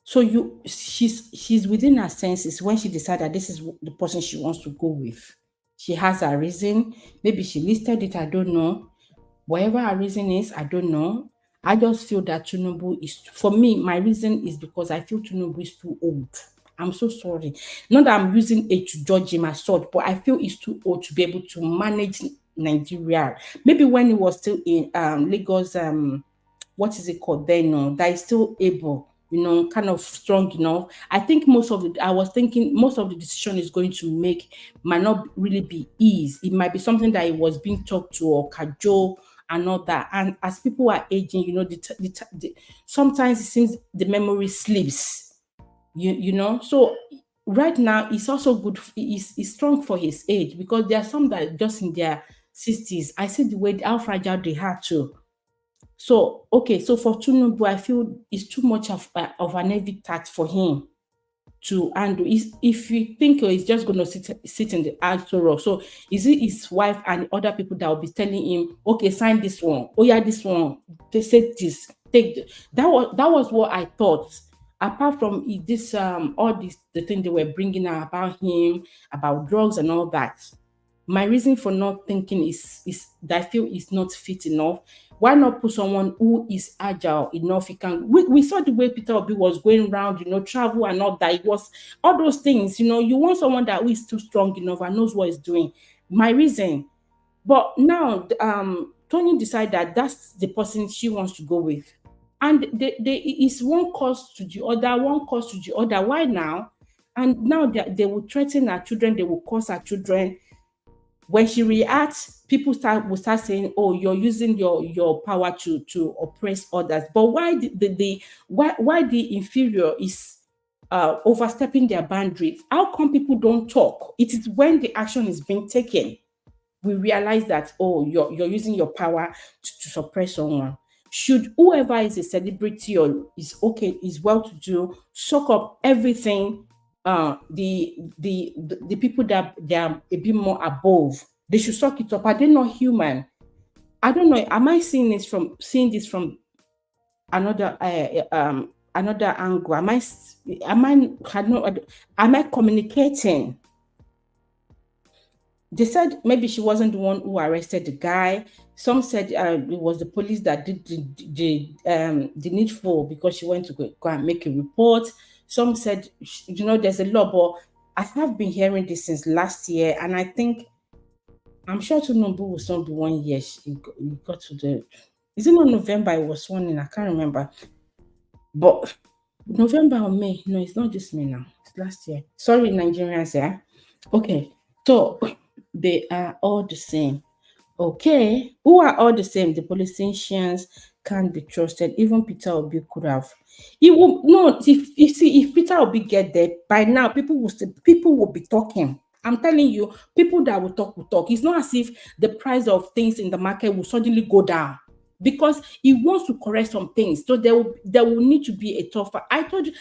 So she's within her senses when she decided this is the person she wants to go with. She has her reason. Maybe she listed it, I don't know. Whatever her reason is, I don't know. I just feel that Tinubu is, for me, my reason is because I feel Tinubu is too old. I'm so sorry. Not that I'm using it to judge him as such, but I feel he's too old to be able to manage Nigeria. Maybe when he was still in Lagos, what is it called then? No, that is still able, kind of strong enough. I was thinking most of the decision is going to make might not really be ease. It might be something that it was being talked to or cajole and all that. And as people are aging, sometimes it seems the memory slips. So right now it's also good. It's strong for his age because there are some that are just in their 60s. I see the way how fragile they are too. So okay, so for Tinubu, I feel it's too much of an heavy tax for him to handle. If you think he's just going to sit in the answer row, so is it his wife and other people that will be telling him, okay, sign this one, oh yeah, this one, they said this, that was what I thought. Apart from this, all this the thing they were bringing out about him, about drugs and all that, my reason for not thinking is that I feel it's not fit enough. Why not put someone who is agile enough? He can. We saw the way Peter Obi was going around, travel and all that. It was all those things. You want someone that who is too strong enough and knows what he's doing. My reason. But now, Tony decided that that's the person she wants to go with, and it's one cause to the other, one cause to the other. Why now? And now they will threaten her children. They will curse her children. When she reacts, people will start saying, "Oh, you're using your power to oppress others." But why why the inferior is overstepping their boundaries? How come people don't talk? It is when the action is being taken we realize that, oh, you're using your power to suppress someone. Should whoever is a celebrity or is okay, is well to do, suck up everything, the people that they are a bit more above, they should suck it up. Are they not human? I don't know. Am I seeing this from another angle? Am I communicating? They said maybe she wasn't the one who arrested the guy. Some said it was the police that did the needful because she went to go and make a report. Some said, there's a law, but I have been hearing this since last year, and I think I'm sure Tinubu was not the 1 year he got to the. Is it not November? It was sworn in. I can't remember, but November or May? No, it's not this May now. It's last year. Sorry, Nigerians. Yeah. Okay. So they are all the same. Okay. Who are all the same? The politicians can't be trusted. Even Peter Obi could have. He will no. If Peter Obi get there by now, people will be talking. I'm telling you, people that will talk will talk. It's not as if the price of things in the market will suddenly go down because he wants to correct some things. So there will need to be a tougher. I told you.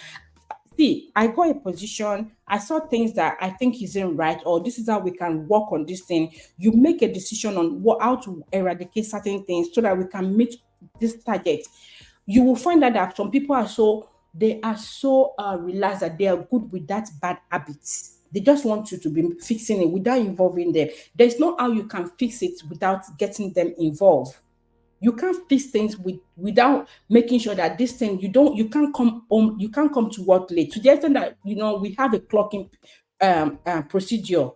See, I got a position. I saw things that I think isn't right, or this is how we can work on this thing. You make a decision on how to eradicate certain things so that we can meet this target. You will find out that some people are so relaxed that they are good with that bad habits. They just want you to be fixing it without involving them. There's no how you can fix it without getting them involved. You can't fix things without making sure that this thing you can't come home, you can't come to work late, to the extent that we have a clocking procedure.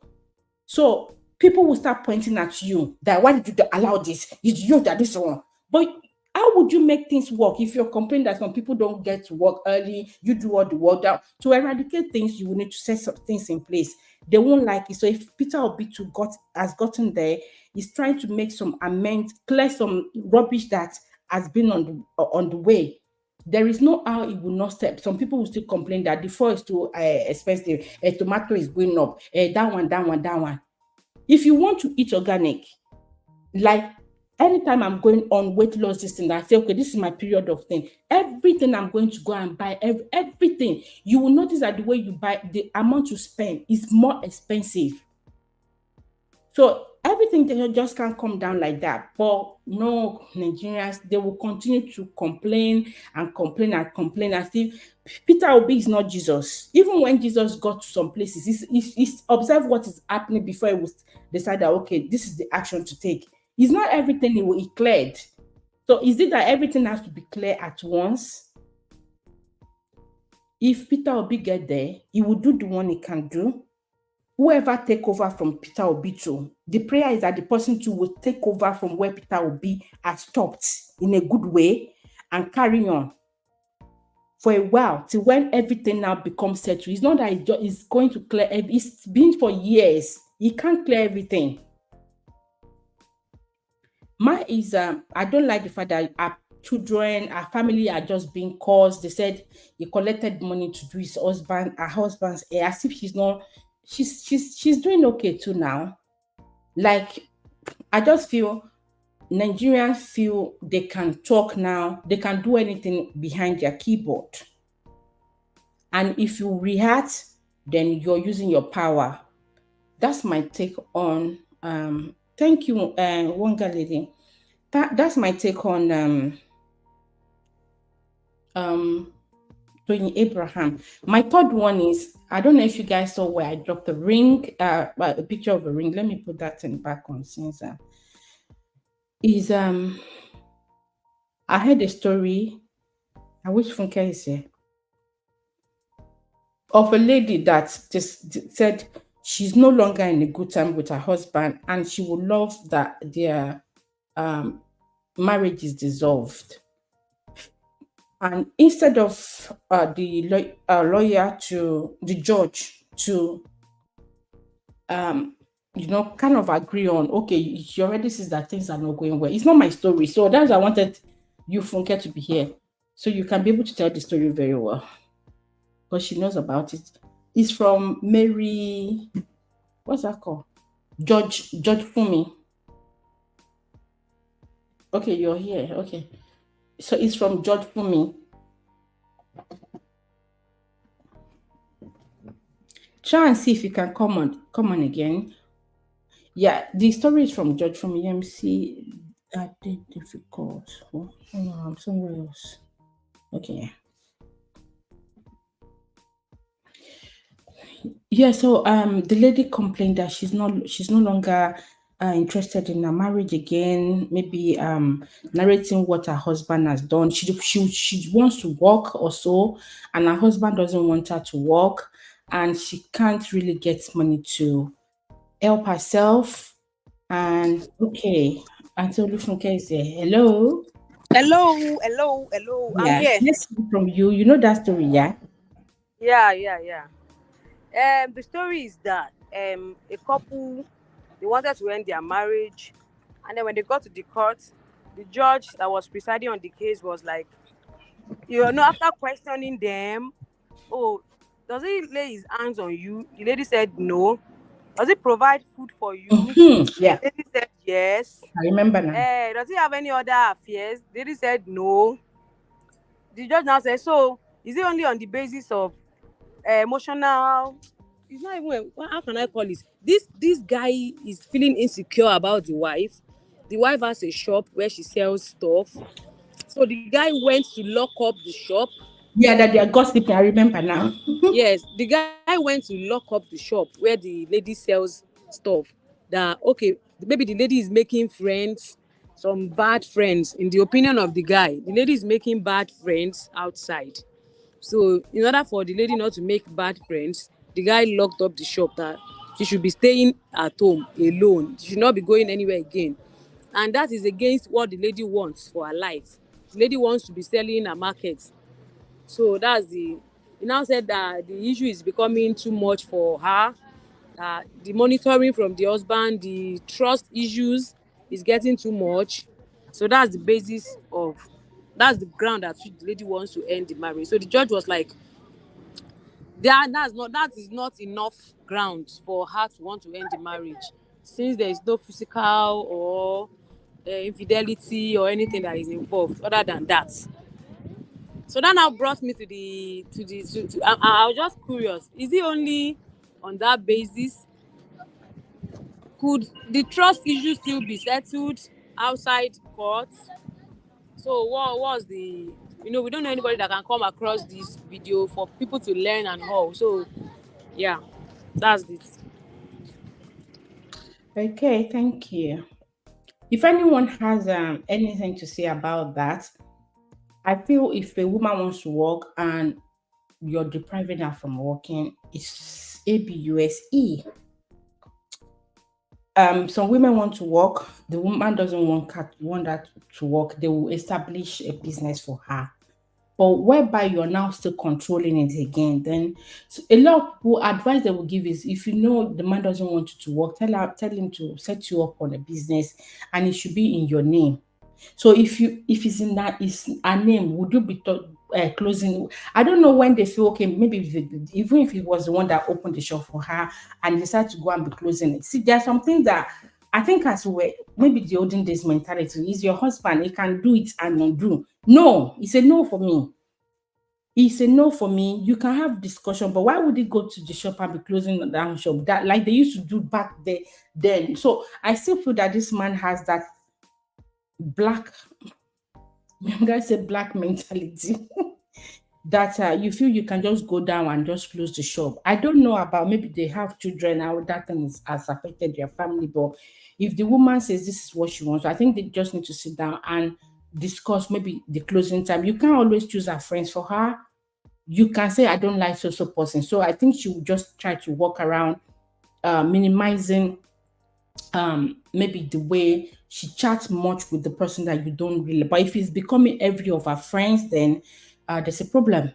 So people will start pointing at you that why did you allow this? It's you that this one. But how would you make things work if you're complaining that some people don't get to work early, you do all the work down? To eradicate things, you will need to set some things in place. They won't like it. So if Peter Obi has gotten there, he's trying to make some amends, clear some rubbish that has been on the way. There is no how it will not step. Some people will still complain that the fuel is too expensive. A tomato is going up. That one, that one, that one. If you want to eat organic, like anytime I'm going on weight loss this thing, I say, okay, this is my period of thing. Everything I'm going to go and buy, everything, you will notice that the way you buy, the amount you spend is more expensive. So everything they just can't come down like that. But no, Nigerians, they will continue to complain and complain and complain as if Peter Obi is not Jesus. Even when Jesus got to some places, he's observed what is happening before he was decide that okay, this is the action to take. It's not everything he cleared. So is it that everything has to be clear at once? If Peter Obi get there, he will do the one he can do. Whoever take over from Peter Obi too, the prayer is that the person too will take over from where Peter Obi has stopped in a good way and carry on for a while till when everything now becomes settled. It's not that it's going to clear. It's been for years. He can't clear everything. Mine is I don't like the fact that our children, our family are just being caused. They said he collected money to do her husband's hair, as if she's not. She's doing okay too now. Like I just feel Nigerians feel they can talk now, they can do anything behind their keyboard. And if you react, then you're using your power. That's my take on thank you, Wonga lady. That's my take on Toyin Abraham. My third one is I don't know if you guys saw where I dropped the ring, a picture of a ring. Let me put that in back on since is I heard a story. I wish Funke is here, of a lady that just said she's no longer in a good time with her husband, and she would love that their um, marriage is dissolved. And instead of lawyer to the judge to um, kind of agree on, okay, she already sees that things are not going well. It's not my story, so that's why I wanted you, Funke, to be here, so you can be able to tell the story very well because she knows about it. It's from Mary. What's that called? Judge Fumi. Okay, you're here. Okay, so it's from Judge Fumi. Try and see if you can come on again. Yeah, the story is from Judge Fumi. MC. I did difficult. Oh, no, I'm somewhere else. Okay. Yeah, so the lady complained that she's no longer interested in a marriage again, maybe narrating what her husband has done. She wants to work or so, and her husband doesn't want her to work, and she can't really get money to help herself. And okay, Auntie Olufunke is there. Hello. Hello, hello, hello. I'm Yeah, here. let's hear from you. You know that story, yeah? Yeah, yeah, yeah. The story is that a couple, they wanted to end their marriage, and then when they got to the court, the judge that was presiding on the case was like, after questioning them, oh, does he lay his hands on you? The lady said no. Does he provide food for you? Yeah, The lady said yes. I remember now. Does he have any other affairs? The lady said no. The judge now said, so is it only on the basis of emotional? It's not even, how can I call it? This guy is feeling insecure about the wife. The wife has a shop where she sells stuff. So the guy went to lock up the shop. Yeah, that they are gossiping. I remember now. Yes, the guy went to lock up the shop where the lady sells stuff. That okay, maybe the lady is making friends, some bad friends. In the opinion of the guy, the lady is making bad friends outside. So in order for the lady not to make bad friends, the guy locked up the shop that she should be staying at home alone. She should not be going anywhere again. And that is against what the lady wants for her life. The lady wants to be selling her market. So that's the he now said that the issue is becoming too much for her. The monitoring from the husband, the trust issues is getting too much. So that's the basis of that's the ground that the lady wants to end the marriage. So the judge was like, that is not enough grounds for her to want to end the marriage, since there is no physical or infidelity or anything that is involved other than that. So that now brought me I was just curious, is it only on that basis? Could the trust issue still be settled outside court? So what was the, we don't know anybody that can come across this video for people to learn and all. So yeah, that's it. Okay, thank you. If anyone has anything to say about that, I feel if a woman wants to work and you're depriving her from working, it's ABUSE. Some women want to work, the woman doesn't want that to work, they will establish a business for her. But whereby you're now still controlling it again, then so a lot of people advice they will give is, if you know the man doesn't want you to work, tell him to set you up on a business, and it should be in your name. So if it's in that is a name, would you be closing? I don't know when they feel okay. Maybe even if it was the one that opened the shop for her and decided to go and be closing it. See, there are some things that I think as well, maybe the olden days mentality is your husband. He can do it and undo. No, it's a no for me. It's a no for me. You can have discussion, but why would he go to the shop and be closing down shop that like they used to do back there then? So I still feel that this man has that black I'm gonna say black mentality that you feel you can just go down and just close the shop. I don't know about maybe they have children, how that thing has affected their family, but if the woman says this is what she wants, I think they just need to sit down and discuss maybe the closing time. You can't always choose her friends for her. You can say I don't like so person. So I think she will just try to walk around minimizing maybe the way she chats much with the person that you don't really. But if it's becoming every of her friends, then there's a problem.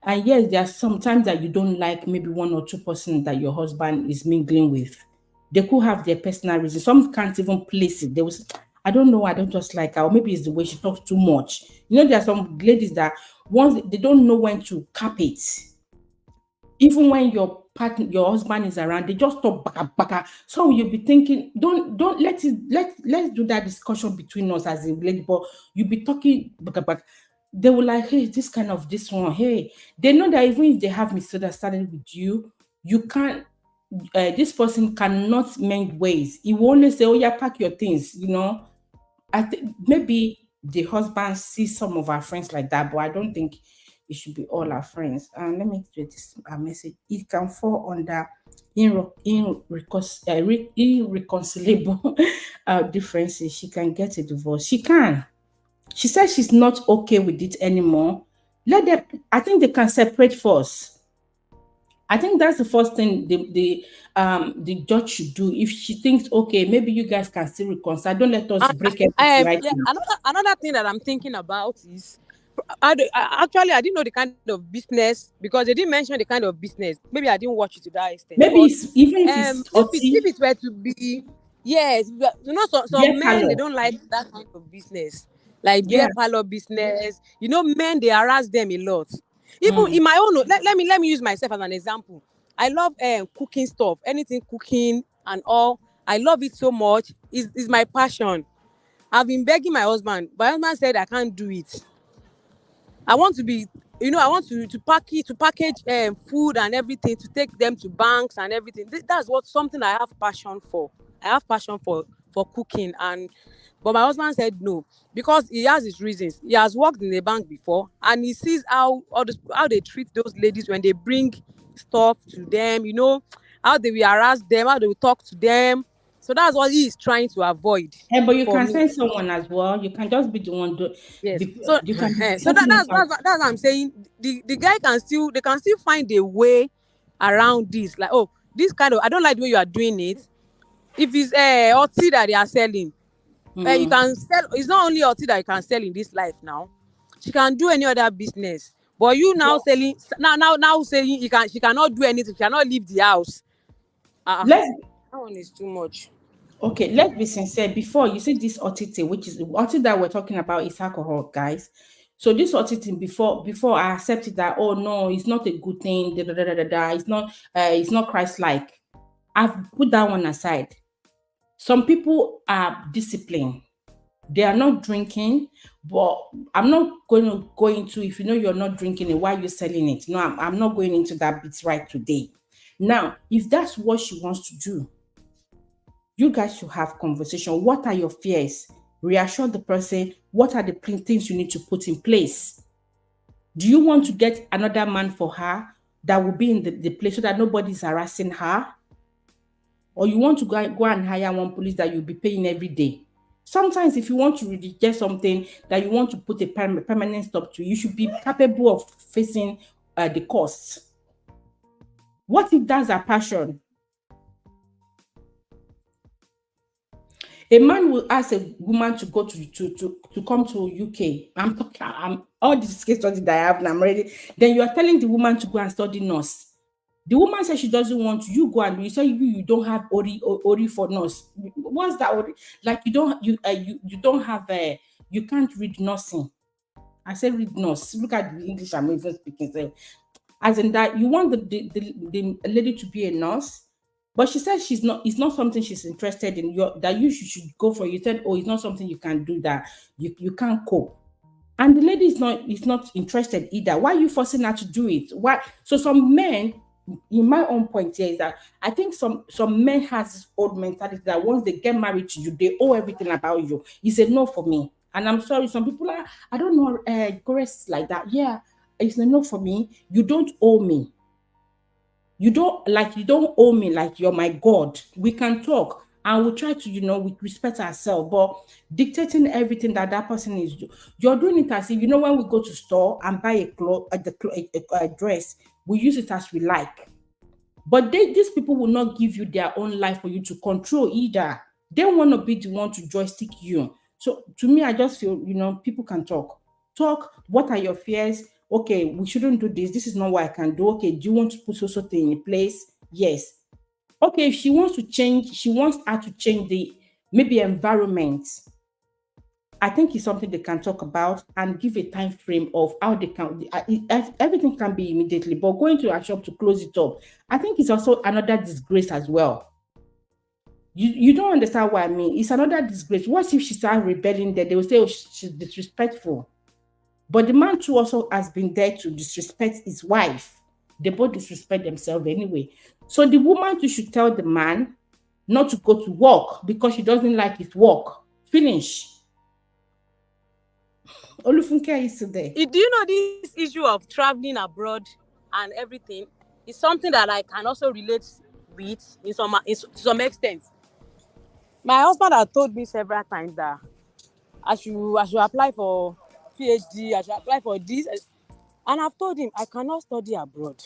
And yes, there are sometimes that you don't like maybe one or two person that your husband is mingling with. They could have their personal reasons. Some can't even place it. They will say, I don't know, I don't just like her. Or maybe it's the way she talks too much. You know, there are some ladies that once they don't know when to cap it. Even when your partner, your husband is around, they just talk baka baka. So you'll be thinking, don't let's do that discussion between us as a lady, but you'll be talking baka baka. They will like, hey, this kind of this one, hey. They know that even if they have misunderstanding with you, you can't this person cannot mend ways. He will only say, oh yeah, pack your things, you know. I think maybe the husband sees some of our friends like that, but I don't think it should be all our friends. And let me read this message. It can fall under irreconcilable differences. She can get a divorce. She can. She says she's not okay with it anymore. Let them. I think they can separate first. I think that's the first thing the judge should do. If she thinks okay, maybe you guys can still reconcile. Don't let us And break everything right yeah, now. another thing that I'm thinking about is actually I didn't know the kind of business because they didn't mention the kind of business. Maybe I didn't watch it to that extent. Maybe But it's even if it's if OT, it were to be, yes, you know, beer some men they parlor. don't like that kind of business, like Yeah. beer parlor business. You know, men they harass them a lot. Even Mm. in my own, let me use myself as an example. I love cooking stuff, anything cooking and all. I love it so much. Is my passion. I've been begging my husband. My husband said I can't do it. I want to be, I want to package food and everything, to take them to banks and everything. That's what something I have passion for. I have passion for cooking, and but my husband said no because he has his reasons. He has worked in a bank before, and he sees how they treat those ladies when they bring stuff to them. You know how they will harass them, how they will talk to them. So that's what he is trying to avoid But you for can me. send someone as well. You can just be the one do Yes. because So you can be so setting it out. that's what I'm saying. The guy can still, they can still find a way around this. Like, oh, this kind of, I don't like the way you are doing it. If it's tea that they are selling, you Mm. can sell. It's not only tea that you can sell in this life now. She can do any other business. But you now But selling, now saying she cannot do anything. She cannot leave the house. let's That one is too much. okay, let's be sincere. Before you see this otite, which is otite that we're talking about is alcohol, guys. So this otite before I accepted that, oh no, it's not a good thing, da, da, da, da, da, da, it's not Christ-like. I've put that one aside. Some people are disciplined. They are not drinking, but I'm not going to go into if you know you're not drinking it, why you're selling it. No, I'm not going into that bit right today. Now, if that's what she wants to do, you guys should have conversation. What are your fears? Reassure the person. What are the things you need to put in place? Do you want to get another man for her that will be in the place so that nobody's harassing her? Or you want to go and hire one police that you'll be paying every day? Sometimes, if you want to reject something that you want to put a permanent stop to, you should be capable of facing the costs. What if that's a passion? A man will ask a woman to go to come to UK. I'm talking. I'm all these case studies that I have, and I'm ready. Then you are telling the woman to go and study nurse. The woman says she doesn't want to. You go and do. You say you don't have ori for nurse. What's that ori? Like you don't have a you can't read nursing. I said read nurse. Look at the English I'm even speaking. So, as in that you want the lady to be a nurse, but she said she's not. It's not something she's interested in. That you should go for. You said, oh, it's not something you can do. That you can't cope. And the lady is not interested either. Why are you forcing her to do it? Why? So some men, in my own point here, is that I think some men has this old mentality that once they get married to you, they owe everything about you. It's a no for me. And I'm sorry, some people are, I don't know, Grace like that. Yeah, it's a no for me. You don't owe me. You don't owe me like you're my God. We can talk. and we try to, we respect ourselves. But dictating everything that person is you're doing it as if, when we go to store and buy a cloth, a dress, we use it as we like. But these people will not give you their own life for you to control either. They want to be the one to joystick you. So to me, I just feel, people can talk. Talk. What are your fears? Okay, we shouldn't do this. This is not what I can do. Okay, do you want to put so thing in place? Yes. Okay, if she wants to change, she wants her to change the maybe environment. I think it's something they can talk about and give a time frame of how they can. Everything can be immediately, but going to a shop to close it up, I think it's also another disgrace as well. You don't understand what I mean. It's another disgrace. What if she starts rebelling there? They will say, oh, she's disrespectful. But the man too also has been there to disrespect his wife. They both disrespect themselves anyway. So the woman too should tell the man not to go to work because she doesn't like his work. Finish. Olufunke is there. Do you know this issue of traveling abroad and everything is something that I can also relate with to some extent. My husband has told me several times that I should apply for PhD, I should apply for this, and I've told him I cannot study abroad.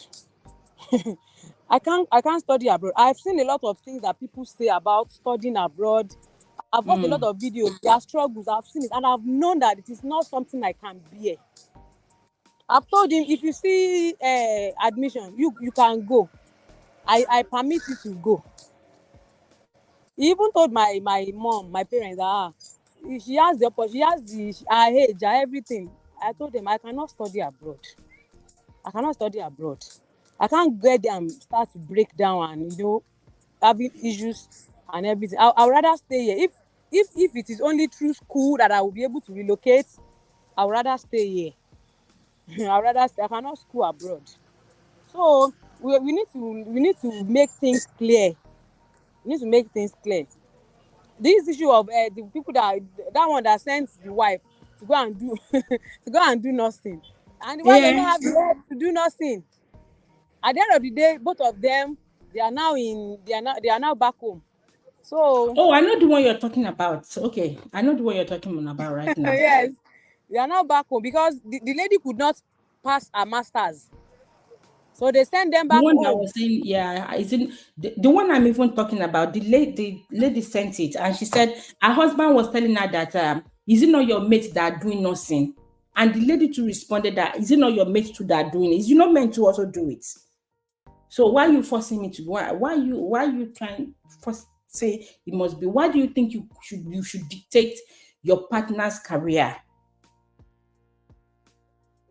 I can't study abroad. I've seen a lot of things that people say about studying abroad. I've watched a lot of videos, their struggles, I've seen it, and I've known that it is not something I can bear. I've told him if you see admission, you can go. I permit you to go. He even told my mom, my parents, that she has the opportunity, she has her age, her everything. I told them I cannot study abroad. I cannot study abroad. I can't get there and start to break down and having issues and everything. I'd rather stay here. If it is only through school that I will be able to relocate, I would rather stay here. I'd rather stay. I cannot school abroad. So we need to make things clear. We need to make things clear. This issue of the people that one that sends the wife to go and do to go and do nothing, and the wife does not Yeah. have the right to do nothing. At the end of the day, both of them they are now back home. So Oh, I know the one you're talking about. Okay, I know the one you're talking about right now. yes, they are now back home because the lady could not pass her masters, so they send them The back one that home. was saying, yeah, is it the one I'm even talking about? The lady sent it, and she said her husband was telling her that is it not your mates that are doing nothing? And the lady too responded that is it not your mates too that are doing it? Is you not meant to also do it? So why are you forcing me to go? Why you trying first say it must be? Why do you think you should dictate your partner's career?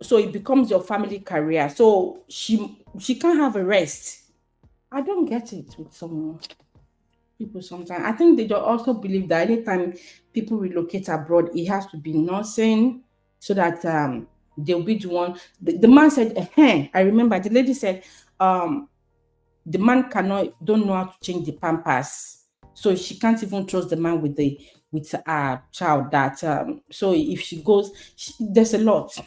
So it becomes your family career. So she can't have a rest. I don't get it with some people sometimes. I think they don't also believe that anytime people relocate abroad, it has to be nursing so that they'll be the one. The man said, I remember the lady said, the man don't know how to change the pampers. So she can't even trust the man with her child that so if she goes, there's a lot.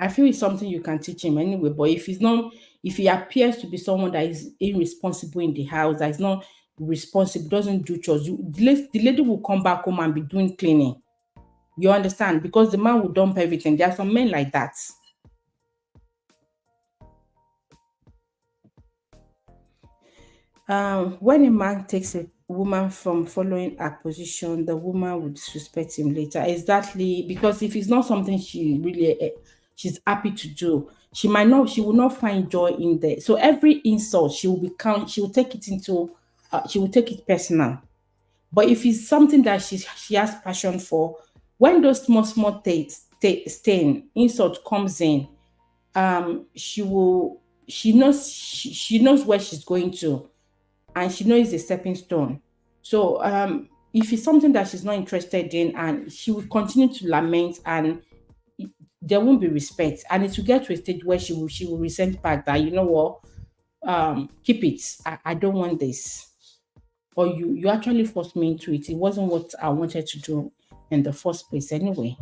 I feel it's something you can teach him anyway. But if he appears to be someone that is irresponsible in the house, that is not responsible, doesn't do chores, the lady will come back home and be doing cleaning. You understand? Because the man will dump everything. There are some men like that. When a man takes a woman from following her position, the woman will disrespect him later. Exactly, because if it's not something she's happy to do, she will not find joy in there. So every insult she will take it she will take it personal. But if it's something that she has passion for, when those small stain insult comes in, she knows where she's going to, and she knows it's a stepping stone. So if it's something that she's not interested in, and she will continue to lament, and there won't be respect, and it will get to a stage where she will resent back that you know what, keep it. I don't want this, or you actually forced me into it. It wasn't what I wanted to do in the first place anyway.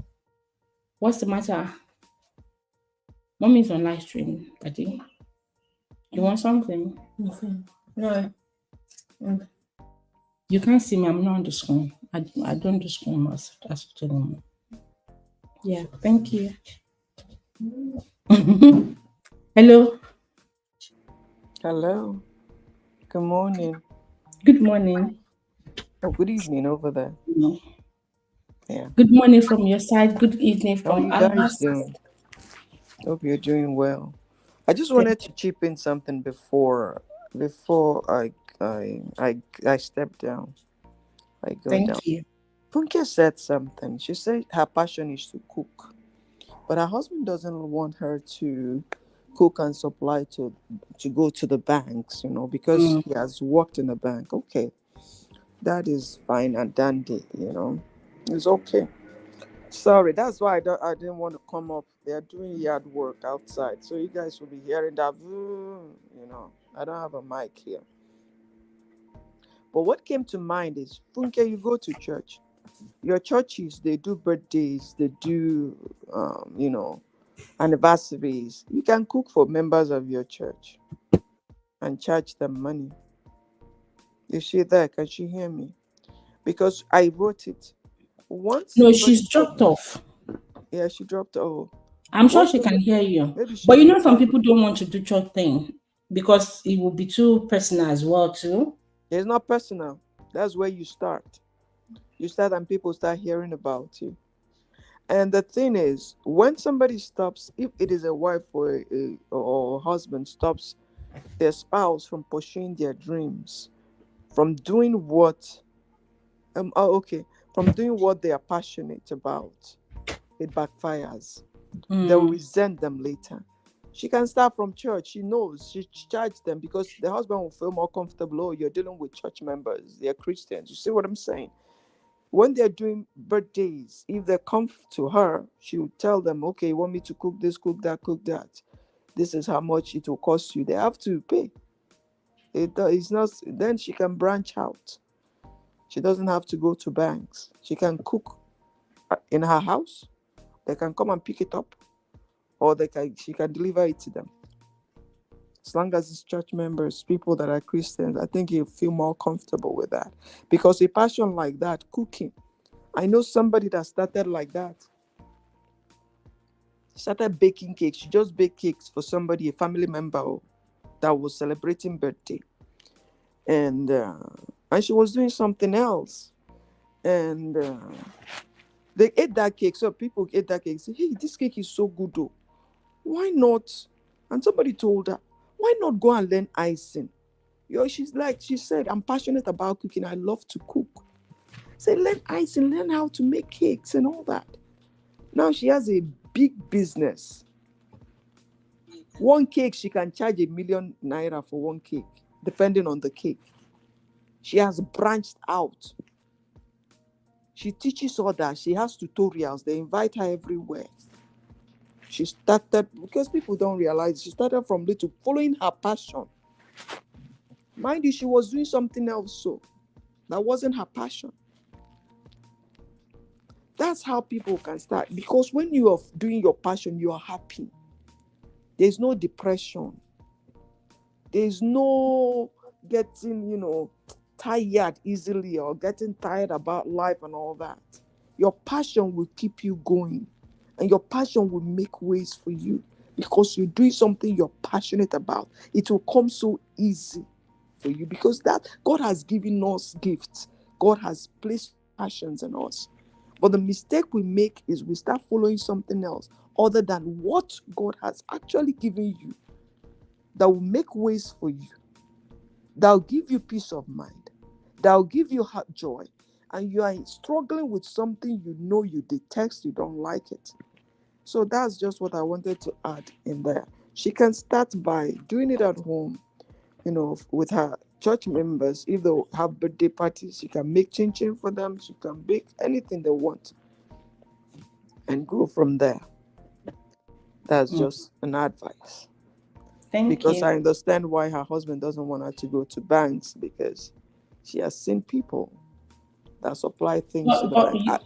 What's the matter? Mommy's on live stream. Daddy, you want something? Nothing. No. You can't see me. I'm not on the screen. I don't do screen as such anymore. Yeah. Thank you. Hello. Hello. Good morning. Good morning. Oh, good evening over there. No. Yeah. Good morning from your side. Good evening How are from you guys ours. doing? Hope you're doing well. I just Thank wanted to chip in something before I step down. I go down. thank you. Funke said something. She said her passion is to cook, but her husband doesn't want her to cook and supply to go to the banks, because Mm. he has worked in a bank. Okay, that is fine and dandy. It's okay. Sorry, that's why I didn't want to come up. They are doing yard work outside, so you guys will be hearing that. I don't have a mic here. But what came to mind is, Funke, you go to church. Your churches, they do birthdays, they do, anniversaries. You can cook for members of your church and charge them money. Is she there? Can she hear me? Because I wrote it. Once No, somebody she's stops, dropped off. yeah, she dropped. Oh, I'm sure once she can somebody, hear you. maybe But she's you in know, some traffic. people don't want to do church thing because it will be too personal as well, too. It's not personal. That's where you start. You start and people start hearing about you. And the thing is, when somebody stops, if it is a wife or husband stops their spouse from pursuing their dreams, from doing from doing what they are passionate about, it backfires. They'll Mm, resent them later. She can start from church. She knows she charged them because the husband will feel more comfortable. Oh, you're dealing with church members. They're Christians. You see what I'm saying? When they're doing birthdays, if they come to her, she will tell them, okay, you want me to cook this, cook that, cook that. This is how much it will cost you. They have to pay. It's not, then she can branch out. She doesn't have to go to banks. She can cook in her house. They can come and pick it up, or she can deliver it to them. As long as it's church members, people that are Christians, I think you feel more comfortable with that. Because a passion like that, cooking, I know somebody that started like that. Started baking cakes. She just baked cakes for somebody, a family member that was celebrating birthday, and she was doing something else, and they ate that cake. So people ate that cake. Say, hey, this cake is so good, though. Why not? And somebody told her, why not go and learn icing? She said, I'm passionate about cooking. I love to cook. Say, learn icing, learn how to make cakes and all that. Now she has a big business. One cake, she can charge ₦1 million for one cake, depending on the cake. She has branched out. She teaches others. She has tutorials. They invite her everywhere. She started, because people don't realize, she started from little, following her passion. Mind you, she was doing something else, so that wasn't her passion. That's how people can start. Because when you are doing your passion, you are happy. There's no depression. There's no getting, tired easily or getting tired about life and all that. Your passion will keep you going, and your passion will make ways for you because you're doing something you're passionate about. It will come so easy for you because that God has given us gifts. God has placed passions in us. But the mistake we make is we start following something else other than what God has actually given you that will make ways for you, that will give you peace of mind, that will give you heart joy, and you are struggling with something you detest, you don't like it. So that's just what I wanted to add in there. She can start by doing it at home, with her church members. If they have birthday parties, she can make chin chin for them. She can bake anything they want and go from there. That's mm. just an advice. Thank Because you. I understand why her husband doesn't want her to go to banks because she has seen people that supply things to But, the but bank. you,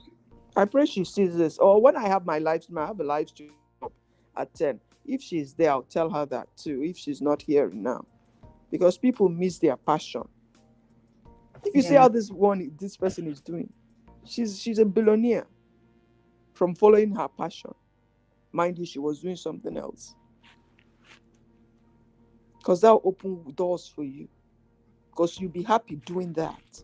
I pray she sees this. Or when I have my live stream, I have a live stream up at 10. If she's there, I'll tell her that too, if she's not here now. Because people miss their passion. If you see how this person is doing, she's a billionaire from following her passion. Mind you, she was doing something else. Because that'll open doors for you. Because you'll be happy doing that. You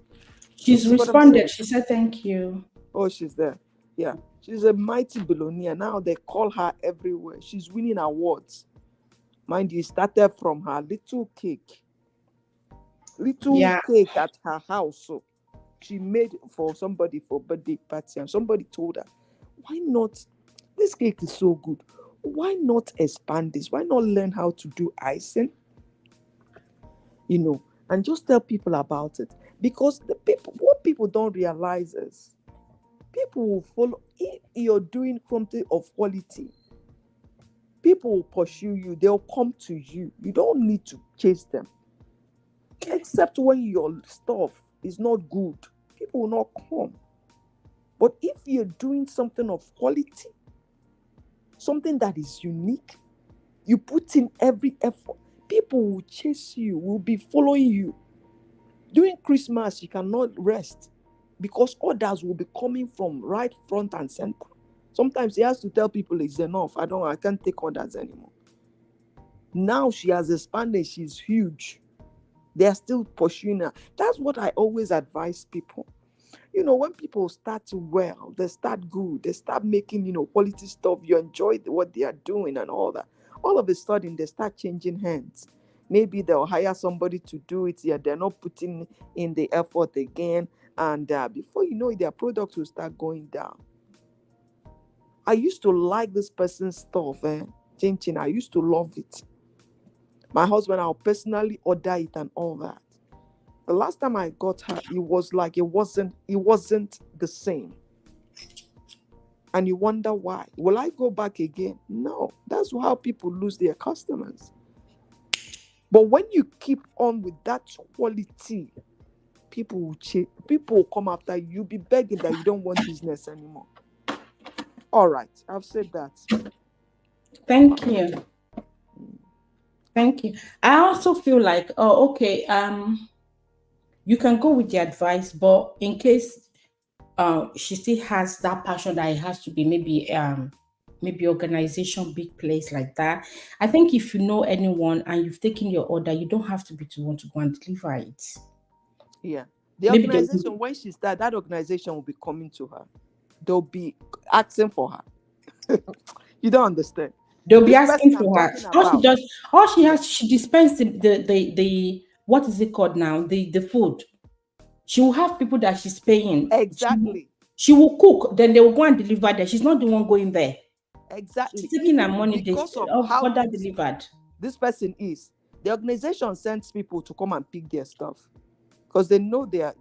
She's see what I'm saying? responded. She said thank you. Oh, she's there. Yeah. She's a mighty billionaire. Now they call her everywhere. She's winning awards. Mind you, it started from her little cake Yeah. at her house. So she made for somebody for birthday party, and somebody told her, why not? This cake is so good. Why not expand this? Why not learn how to do icing? And just tell people about it. Because what people don't realize is people will follow. If you're doing something of quality, people will pursue you. They'll come to you. You don't need to chase them. Except when your stuff is not good, people will not come. But if you're doing something of quality, something that is unique, you put in every effort, people will chase you, will be following you. During Christmas, you cannot rest because orders will be coming from right front and center. Sometimes he has to tell people it's enough. I can't take orders anymore. Now she has expanded. She's huge. They are still pursuing her. That's what I always advise people. When people start well, they start good, they start making, quality stuff, you enjoy what they are doing and all that. All of a sudden, they start changing hands. Maybe they'll hire somebody to do it. Yeah, they're not putting in the effort again. And before you know it, their product will start going down. I used to like this person's stuff, Chin. I used to love it. My husband, I'll personally order it and all that. The last time I got her, it was like it wasn't the same. And you wonder why. Will I go back again? No. That's how people lose their customers. But when you keep on with that quality, people will come after you. You'll be begging that you don't want business anymore. All right. I've said that. Thank you. Thank you. I also feel like, okay, you can go with the advice, but in case she still has that passion that it has to be maybe organization, big place like that. I think if you know anyone and you've taken your order, you don't have to be to want to go and deliver it. Yeah. The Maybe organization, when she starts, that organization will be coming to her. They'll be asking for her. You don't understand. they'll be This person asking I'm for her. talking All she about. does, she dispenses the what is it called now? The food. She will have people that she's paying. Exactly. She will cook, then they will go and deliver there. She's not the one going there. Exactly. She's taking her Even money, they because of how order good delivered. this person is, the organization sends people to come and pick their stuff because they know the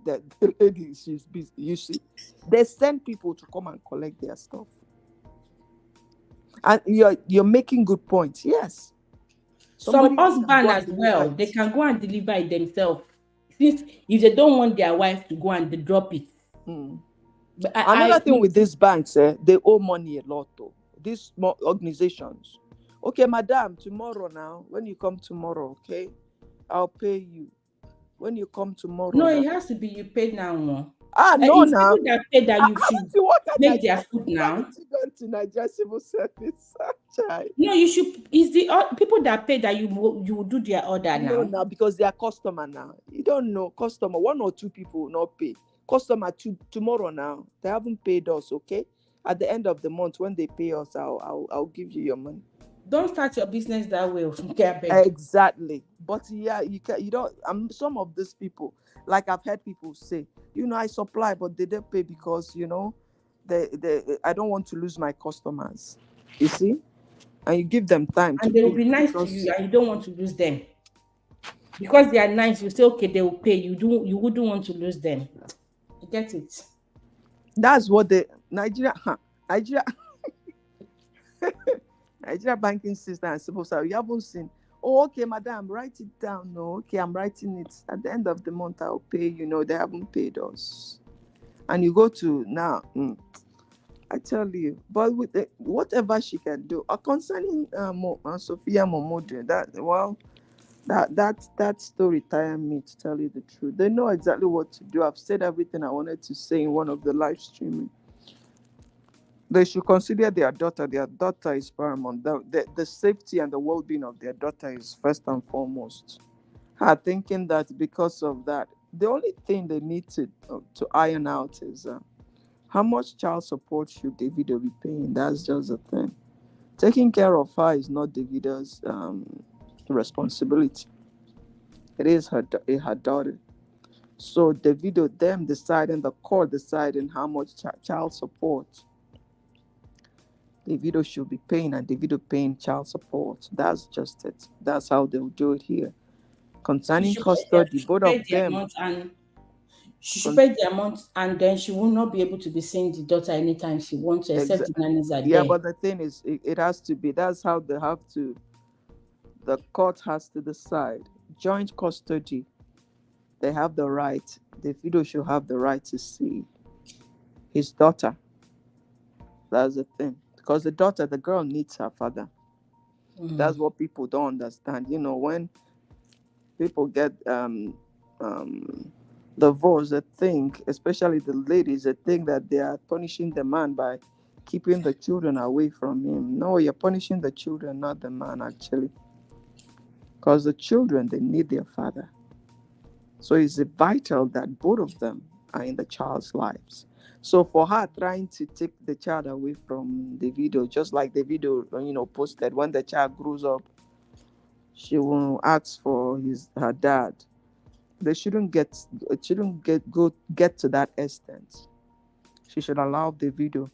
lady she's busy. You see, they send people to come and collect their stuff. And you're making good points. Yes. Some Somebody else can husband go and as deliver well, it. they can go and deliver it themselves. Since if they don't want their wife to go and drop it. But Another thing with these banks, they owe money a lot though. These small organizations. Okay, madam, tomorrow now, when you come tomorrow, okay, I'll pay you. When you come tomorrow. no, now. it has to be you paid now. No, It's now. people that pay that you should You work at make their Nigeria? food now. Haven't you gone to Nigeria Civil Service? Child. No, you should. It's the people that pay that you will do their order No, now. now because they are customer now. You don't know customer. One or two people will not pay. Customer tomorrow now. They haven't paid us. Okay. At the end of the month, when they pay us, I'll give you your money. Don't start your business that way. Exactly. But yeah, you don't. Some of these people, like I've heard people say, I supply, but they don't pay because I don't want to lose my customers. You see, and you give them time to And they will pay be nice to you, and you don't want to lose them because they are nice. You say okay, they will pay. You wouldn't want to lose them. You get it? That's what the Nigeria Nigeria banking system is supposed to. You haven't seen. Oh, okay, madam, write it down. No, okay, I'm writing it. At the end of the month, I'll pay. They haven't paid us, and you go to now. I tell you, but with whatever she can do, concerning Sophia Momodu, That story tired me, to tell you the truth. They know exactly what to do. I've said everything I wanted to say in one of the live streaming. They should consider their daughter. Their daughter is paramount. The safety and the well-being of their daughter is first and foremost. Her thinking that because of that, the only thing they need to iron out is how much child support should Davido be paying. That's just the thing. Taking care of her is not Davido's responsibility. It is her daughter. So Davido, them deciding, the court deciding how much child support Davido should be paying, and Davido paying child support. That's just it. That's how they'll do it here. She Concerning should pay the, custody, both of them. she should con- pay the amount, and then she will not be able to be seeing the daughter anytime she wants, except exa- the nannies are yeah, there. but the thing is, it has to be. That's how they have to. The court has to decide. Joint custody. They have the right. Davido should have the right to see his daughter. That's the thing. Because the daughter, the girl needs her father. That's what people don't understand. When people get divorced, they think, especially the ladies, they think that they are punishing the man by keeping the children away from him. No, you're punishing the children, not the man, actually. Because the children, they need their father. So it's vital that both of them are in the child's lives. So for her trying to take the child away from the video, just like the video, posted, when the child grows up, she will ask for her dad. They shouldn't get it shouldn't get to that extent. She should allow the video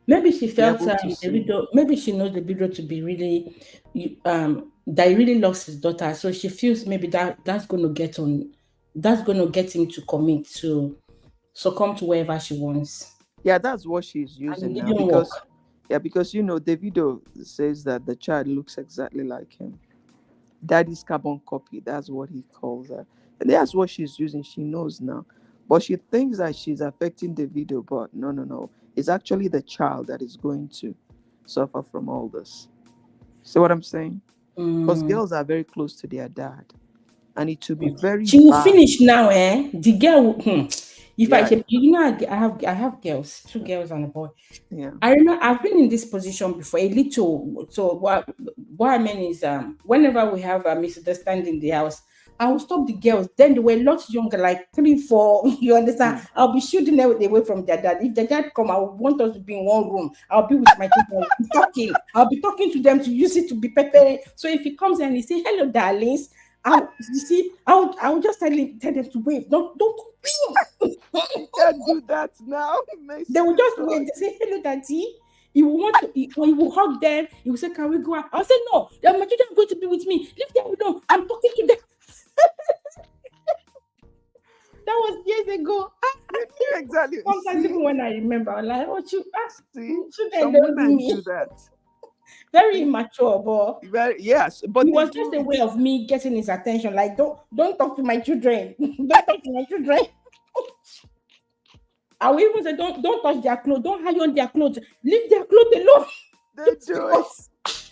Maybe she be felt able to the see. video. Maybe she knows the video to be really, that he really lost his daughter. So she feels maybe that's going to get on, that's going to get him to commit to succumb to wherever she wants, Yeah, that's what she's and using it now, didn't work. because the video says that the child looks exactly like him. Daddy's carbon copy, that's what he calls her. And that's what she's using. She knows now. But she thinks that she's affecting the video, but no, no, no. It's actually the child that is going to suffer from all this. See what I'm saying? Because Mm. girls are very close to their dad. And it will be very She will bad. finish now, eh? The girl, if I Yeah, should, I have girls, two girls and a boy. yeah. I remember I've been in this position before, a little. So what I mean is, whenever we have a misunderstanding in the house, I will stop the girls. Then they were a lot younger, like 3, 4. You understand? Mm. I'll be shooting them away from their dad. If the dad come, I would want us to be in one room. I'll be with my children, we'll be talking. I'll be talking to them to use it to be preparing. So if he comes and he say, "Hello, darlings," I will just tell them to wave. Don't You can't do that now. They will Mercy, just wait. God. They say, "Hello, daddy." He will want to, or he will hug them. He will say, "Can we go out?" I'll say, "No, my children are going to be with me. Leave them alone. I'm talking to them." That was years ago. You knew exactly. Sometimes even when I remember, I'm like, "Oh, See, children some don't do women do me." that. Very See, immature, but yes, but it they was just do a it. way of me getting his attention. Like, don't talk to my children. Don't talk to my children. I will even say, don't touch their clothes. Don't iron their clothes. Leave their clothes alone. They just do because it.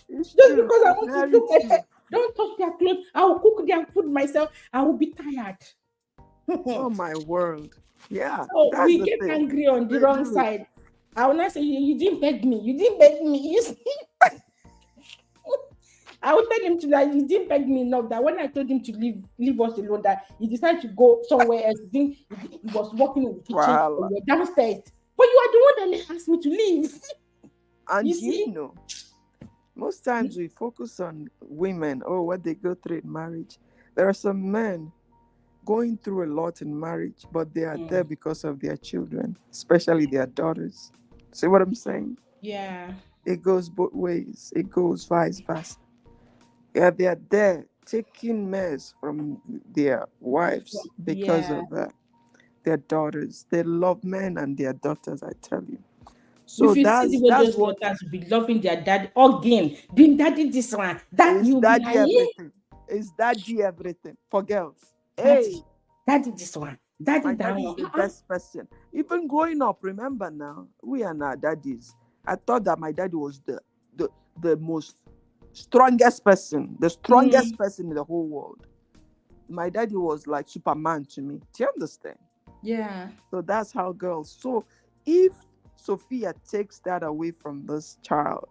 It's just true. because I It's want to very do my true. hair. Don't touch their clothes. I will cook their food myself. I will be tired. Oh my world. Yeah, So that's we the get thing. angry on the They wrong do it. side. I will not say, you didn't beg me. You didn't beg me. You see? I will tell him to, that he didn't beg me enough, that when I told him to leave us alone, that he decided to go somewhere else. He was working in the kitchen or Voila. you're downstairs. But you are the one that asked me to leave. You And see? most times we focus on women, what they go through in marriage. There are some men going through a lot in marriage, but they are there Mm. because of their children, especially their daughters. See what I'm saying? Yeah. It goes both ways. It goes vice versa. Yeah, they are there taking mess from their wives because Yeah. of their daughters. They love men and their daughters, I tell you. So If you see the way that's those what daughters will be loving their dad again, doing daddy this one, that is you'll be daddy like, yeah, everything. Is daddy everything for girls. daddy, Hey, daddy this one, daddy my that daddy is one. the best person. Even growing up, remember now, we are not daddies. I thought that my daddy was the most strongest person, the strongest Mm, person in the whole world. My daddy was like Superman to me. Do you understand? yeah. So that's how girls. So if Sophia takes that away from this child,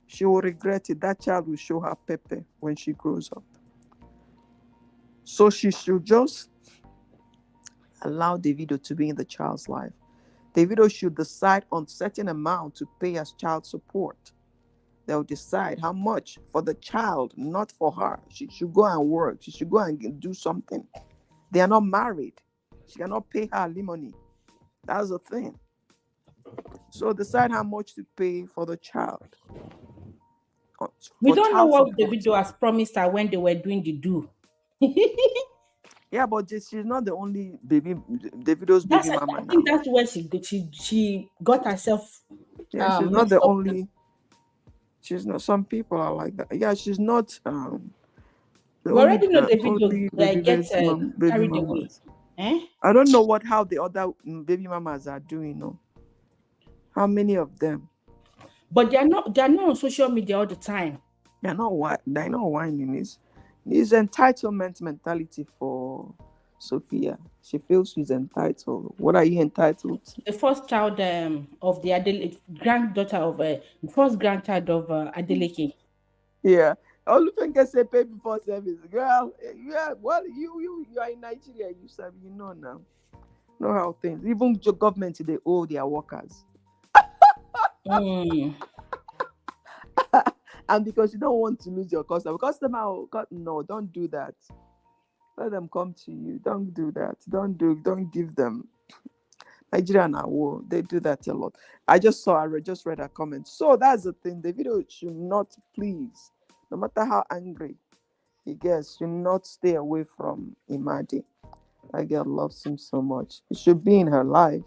she will regret it. That child will show her Pepe when she grows up. So she should just allow Davido to be in the child's life. Davido should decide on certain amount to pay as child support. They'll decide how much for the child, not for her. She should go and work. She should go and do something. They are not married. She cannot pay her alimony. That's the thing. So decide how much to pay for the child We for don't know child what support. Davido has promised her when they were doing the do. Yeah, but she's not the only baby Davido's baby That's mama I think now. that's where she got herself Yeah, she's not messed the up. only. She's not. Some people are like that. Yeah, she's not the We only already know Davido only baby gets baby carried away. mamas. Eh? I don't know how the other baby mamas are doing. No, how many of them? But they're not on social media all the time. They're not whining. It's entitlement mentality for Sophia. She feels she's entitled. What are you entitled to? The first child of the granddaughter of the first grandchild of Adeleke. Yeah. All you can say pay before service. Girl, yeah, well, you are in Nigeria, you know now. Know how things. Even the government they owe their workers. Mm. And because you don't want to lose your customer. No, don't do that. Let them come to you. Don't do that. Don't give them. Nigeria and war, they do that a lot. I just read a comment. So that's the thing. The video should not, please, no matter how angry he gets, should not stay away from Imadi. That girl loves him so much. It should be in her life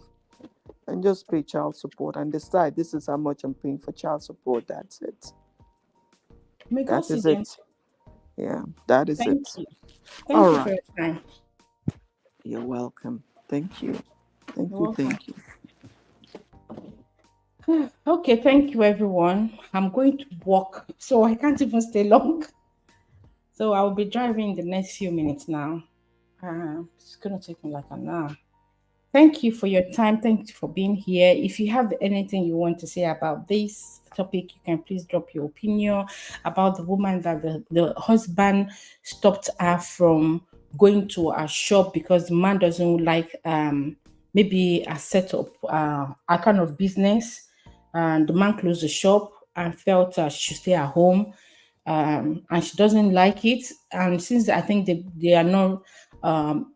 and just pay child support and decide this is how much I'm paying for child support. That's it. May God That see is them. it. Yeah, that is Thank it. you. All Thank you for right. your time. You're welcome. Thank you. Thank You're you. welcome. Thank you. Okay, thank you everyone. I'm going to walk, so I can't even stay long. So I'll be driving in the next few minutes now. It's gonna take me like an hour. Thank you for your time. Thank you for being here. If you have anything you want to say about this topic, you can please drop your opinion about the woman that the husband stopped her from going to a shop because the man doesn't like maybe a setup, a kind of business. And the man closed the shop and felt she should stay at home. And she doesn't like it. And since I think they are not um,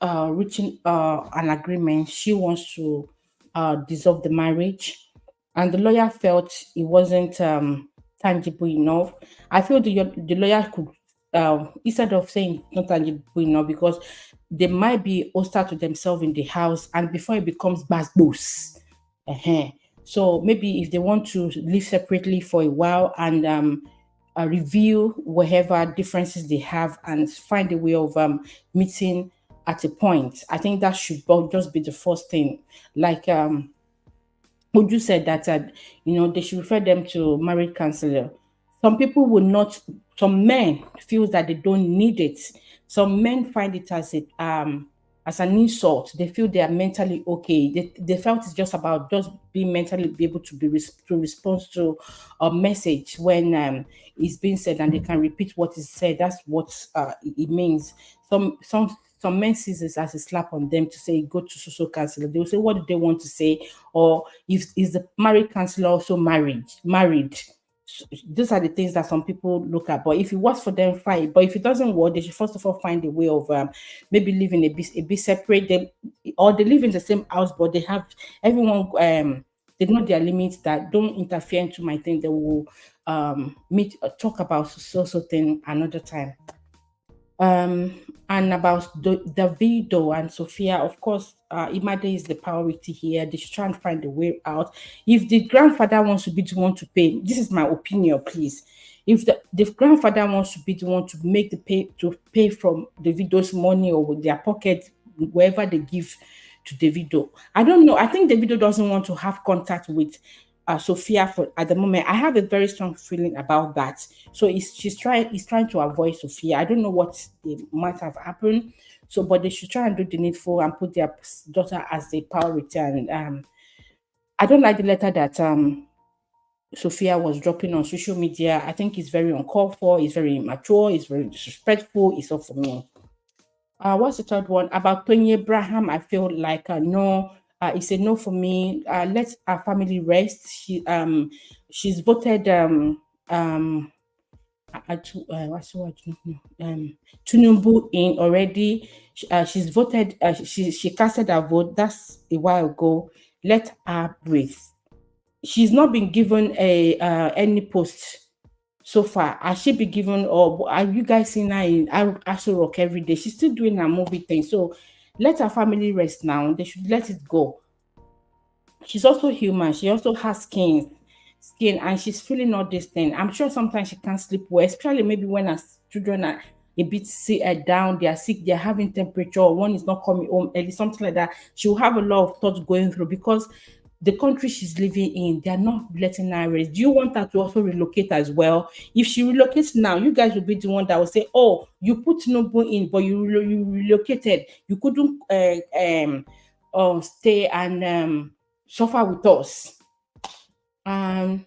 reaching an agreement. She wants to dissolve the marriage, and the lawyer felt it wasn't tangible enough. I feel the lawyer could, instead of saying it's not tangible enough, because they might be hostile to themselves in the house, and before it becomes bad boos. uh So maybe if they want to live separately for a while and review whatever differences they have and find a way of meeting at a point. I think that should just be the first thing. Like Uju said that they should refer them to marriage counselor. Some people will not. Some men feels that they don't need it. Some men find it as an insult. They feel they are mentally okay. They felt it's just about just being mentally be able to to respond to a message when it's being said, and they can repeat what is said. That's what it means. Some men sees this as a slap on them to say go to social counselor. They will say what do they want to say, or if is the married counselor also married. So these are the things that some people look at. But if it works for them, fine. But if it doesn't work, they should first of all find a way of maybe living a bit separate. Or they live in the same house, but they have everyone they know their limits, that don't interfere into my thing. They will meet talk about so thing another time. Um, and about Davido and Sophia, of course, Imade is the priority here. They should try and find a way out. If the grandfather wants to be the one to pay, this is my opinion, please. If the grandfather wants to be the one to pay from Davido's money or with their pocket, wherever they give to Davido, I don't know. I think Davido doesn't want to have contact with. Sophia for at the moment. I have a very strong feeling about that. So he's trying to avoid Sophia. I don't know what might have happened. So, but they should try and do the needful and put their daughter as the priority. And I don't like the letter that Sophia was dropping on social media. I think it's very uncalled for. It's very immature. It's very disrespectful. It's not for me. What's the third one? About Tony Abraham, I feel like no, it's a no for me. Let our family rest. She's voted what's the word? Tunumbu in already. She's voted. She casted her vote. That's a while ago. Let her breathe. She's not been given a any post so far. Has she been given, or are you guys seeing her in Aso Rock every day? She's still doing her movie thing. So let her family rest now. They should let it go. She's also human. She also has skin, and she's feeling all this thing. I'm sure sometimes she can't sleep well, especially maybe when her children are a bit sick, down, they are sick, they're having temperature, or one is not coming home early, something like that. She will have a lot of thoughts going through because the country she's living in, they're not letting her rest. Do you want her to also relocate as well? If she relocates now, you guys will be the one that will say, "Oh, you put Nobu in, but you relocated. You couldn't stay and suffer with us."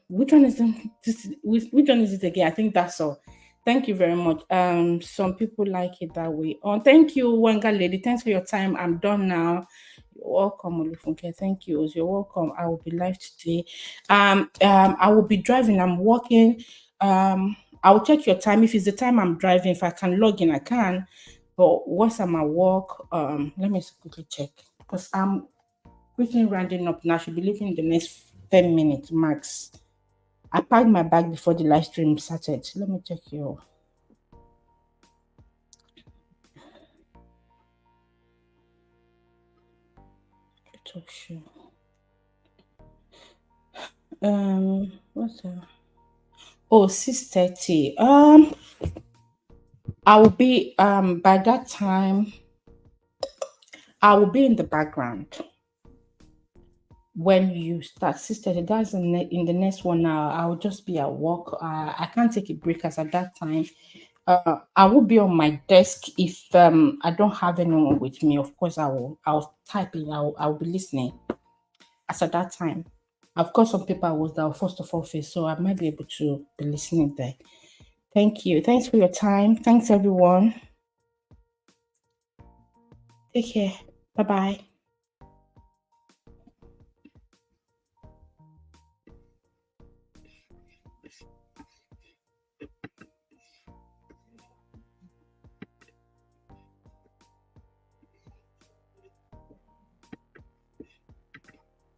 Which one is which one is it again? I think that's all. Thank you very much. Some people like it that way. Oh, thank you, Wanga lady. Thanks for your time. I'm done now. You're welcome, Olufunke. Thank you. You're welcome. I will be live today. I will be driving. I'm walking. I will check your time. If it's the time I'm driving, if I can log in, I can. But once I'm at work, let me quickly check because I'm quickly rounding up now. I should be leaving in the next 10 minutes max. I packed my bag before the live stream started. Let me check your. Talk show. What's that? Oh, 6:30. I will be by that time. I will be in the background when you start 6:30. That's in the next 1 hour. I will just be at work. I can't take a break as at that time. I will be on my desk if I don't have anyone with me. Of course, I'll type in. I'll be listening as at that time. I've got some paperwork that will first of all face, so I might be able to be listening there. Thank you. Thanks for your time. Thanks everyone. Take care. Bye bye.